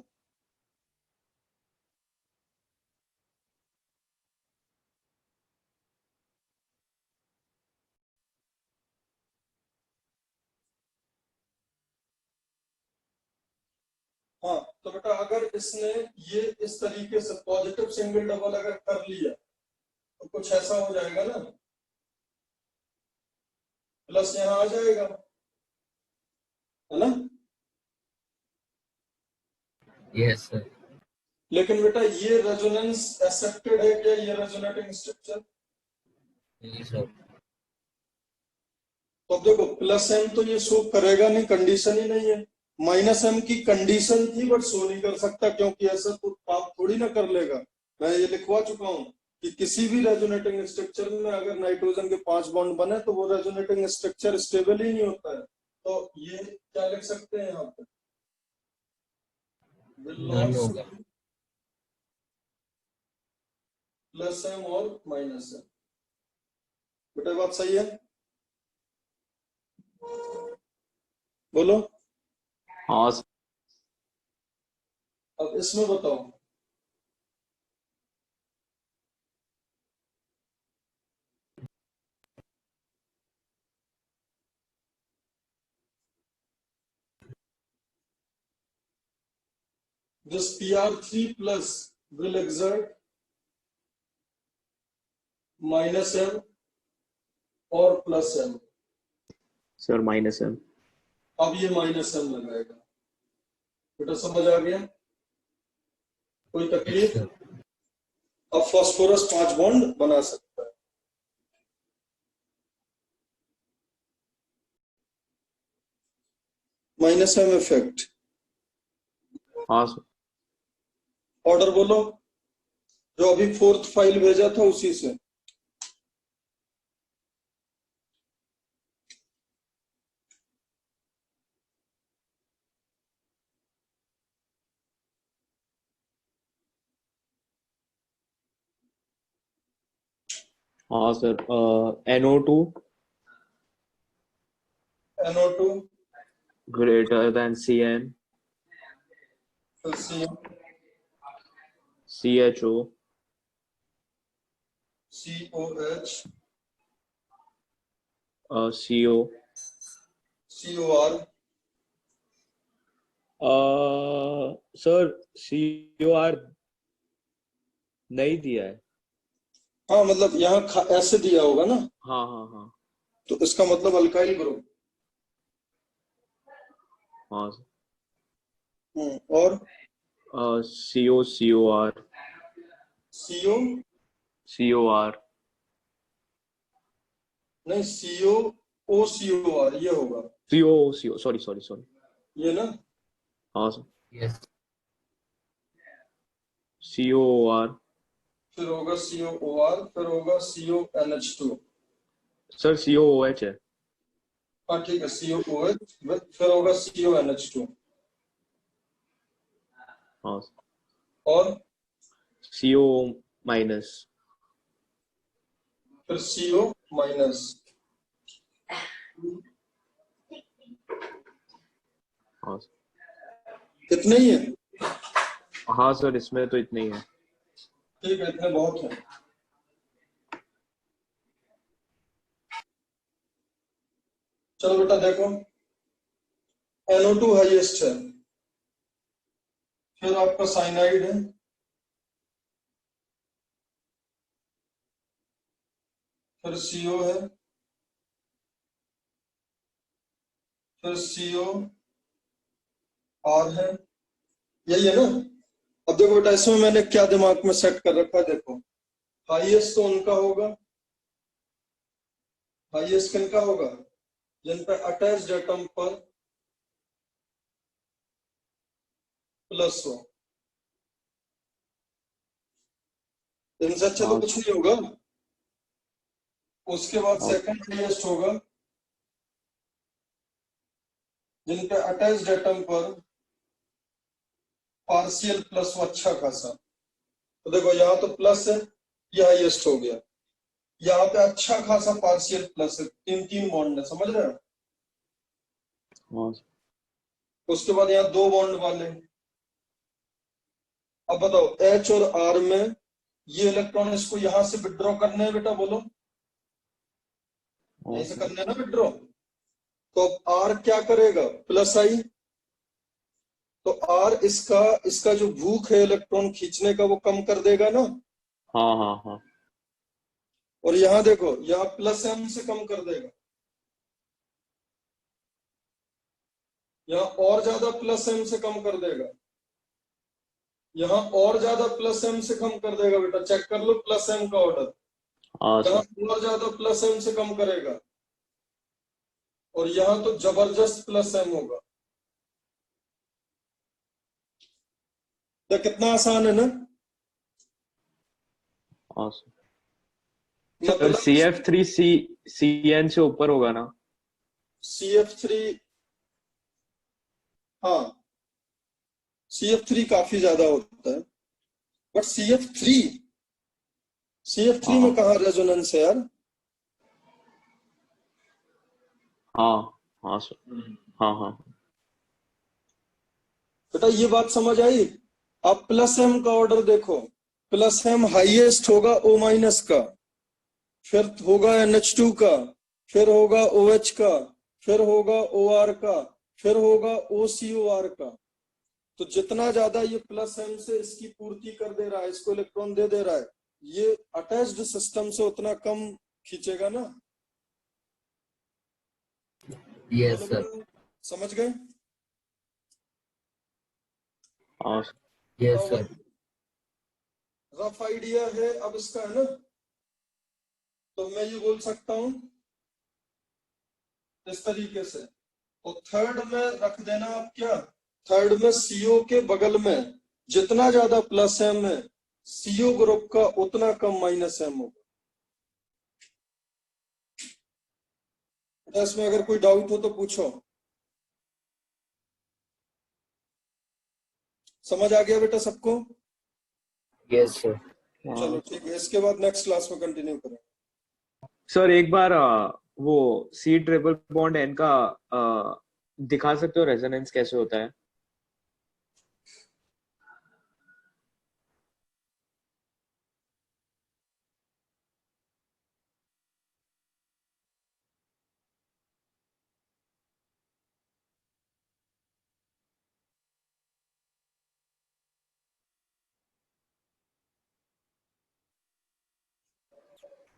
हाँ तो बेटा अगर इसने ये इस तरीके से पॉजिटिव सिंगल डबल अगर कर लिया तो कुछ ऐसा हो जाएगा ना, प्लस यहाँ आ जाएगा, है ना? Yes sir. लेकिन बेटा ये रेजोनेंस एक्सेप्टेड है क्या, ये रेजोनेटिंग स्ट्रक्चर? नहीं सर। तो अब देखो प्लस एम तो ये शो करेगा नहीं, कंडीशन ही नहीं है। माइनस एम की कंडीशन थी बट शो नहीं कर सकता, क्योंकि ऐसा तो आप थोड़ी ना कर लेगा। मैं ये लिखवा चुका हूं कि किसी भी रेजोनेटिंग स्ट्रक्चर में अगर नाइट्रोजन के 5 बॉन्ड बने तो वो रेजोनेटिंग स्ट्रक्चर स्टेबल ही नहीं होता है। तो ये क्या लिख सकते हैं यहाँ पे, विल नन नॉट होगा। प्लस एम और माइनस एम। बेटा बात सही है? बोलो। हाँ सर। अब इसमें बताओ, this Pr3 plus will exert minus m और plus m। Sir minus M. अब ये माइनस m लगाएगा। बेटा समझ आ गया? कोई यस तकलीफ? सर। अब फास्फोरस 5 बॉन्ड बना सकता है। Minus m effect. हाँ सर। ऑर्डर बोलो, जो अभी 4th फाइल भेजा था उसी से। हाँ sir NO2 NO2 greater than CN Cm CHO COH CO COR sir COR नहीं दिया है। हाँ मतलब यहाँ ऐसे दिया होगा ना, हाँ हाँ हाँ तो इसका मतलब अल्काइल ग्रुप। हाँ और COR CO COR नहीं, COOCOR ये होगा, CO सॉरी सॉरी सॉरी। ये ना। हाँ सर यस COR फिर होगा COOR, फिर होगा CONH2। सर COOH है। हाँ ठीक है, COOH, फिर होगा CONH2 हाँ और CO माइनस। फिर CO माइनस। हाँ इतने ही है? हाँ सर इसमें तो इतने ही है। ठीक है, इतने बहुत है। चलो बेटा देखो, NO2 हाईएस्ट है, फिर आपका साइनाइड है, फिर CO है, फिर COR है, यही है ना। अब देखो बेटा, इसमें मैंने क्या दिमाग में सेट कर रखा है, देखो हाईएस्ट तो उनका होगा, हाईएस्ट किनका होगा, जिन पे अटैच्ड एटम पर प्लस हो, इनसे अच्छा तो हाँ कुछ नहीं होगा। उसके बाद हाँ सेकंड हाईएस्ट होगा जिन पे अटैच्ड एटम पर पार्शियल प्लस हो अच्छा खासा। तो देखो यहाँ तो प्लस है, ये हाईएस्ट हो गया, यहाँ पे अच्छा खासा पार्शियल प्लस है, तीन तीन बॉन्ड है, समझ रहे हो। हाँ उसके बाद यहाँ दो बॉन्ड वाले। अब बताओ H और R में ये इलेक्ट्रॉन इसको यहां से विड्रॉ करने हैं बेटा, बोलो यहीं से करने हैं ना विड्रॉ। तो अब R क्या करेगा, प्लस आई, तो R इसका इसका जो भूख है इलेक्ट्रॉन खींचने का वो कम कर देगा ना। हाँ हाँ हाँ और यहाँ देखो, यहाँ प्लस M से कम कर देगा, यहाँ और ज्यादा प्लस M से कम कर देगा, यहाँ और ज्यादा प्लस M से कम कर देगा। बेटा चेक कर लो प्लस M का ऑर्डर, हाँ यहाँ सर और ज्यादा प्लस M से कम करेगा, और यहाँ तो जबरदस्त प्लस M होगा। तो कितना आसान है ना। हाँ सर मतलब CF3 CN से ऊपर होगा ना। CF3, हाँ CF3 काफी ज्यादा होता है, बट CF3 में हाँ कहा रेजोनेंस है यार। हाँ हाँ सर हाँ हाँ बेटा ये बात समझ आई। आप प्लस M का ऑर्डर देखो, प्लस M हाईएस्ट होगा O माइनस का, फिर होगा NH2 का, फिर होगा OH का, फिर होगा OR का, फिर होगा OCOR का। तो जितना ज्यादा ये प्लस M से इसकी पूर्ति कर दे रहा है, इसको इलेक्ट्रॉन दे रहा है, ये अटैच्ड सिस्टम से उतना कम खींचेगा ना। यस बोलो सर बेटा, समझ गए। हाँ यस सर रफ आइडिया है अब इसका, है ना। तो मैं ये बोल सकता हूं इस तरीके से। तो थर्ड में रख देना आप क्या, थर्ड में CO के बगल में जितना ज्यादा प्लस M है, CO ग्रुप का उतना कम माइनस M होगा। बेटा इसमें अगर कोई डाउट हो तो पूछो। समझ आ गया बेटा सबको। यस सर चलो ठीक है, इसके बाद नेक्स्ट क्लास में कंटिन्यू करें। सर एक बार वो C ट्रिपल बॉन्ड N का दिखा सकते हो रेजोनेंस कैसे होता है।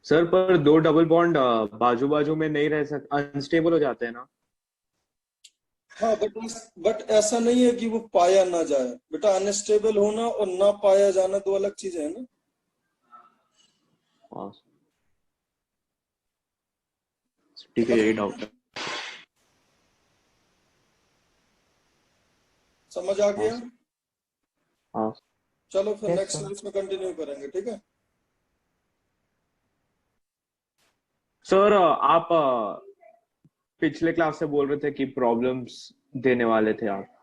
सर पर दो डबल बॉन्ड बाजू बाजू में नहीं रह सकते, अनस्टेबल हो जाते हैं ना। हाँ बट ऐसा नहीं है कि वो पाया ना जाए बेटा, अनस्टेबल होना और ना पाया जाना दो अलग चीजें हैं ना। हाँ, ठीक है, यही डाउट है। समझ आ हाँ गया? हाँ। चलो फिर Yes, नेक्स्ट sir. क्लास में कंटिन्यू करेंगे, ठीक है। सर आप पिछले क्लास से बोल रहे थे कि प्रॉब्लम्स देने वाले थे आप।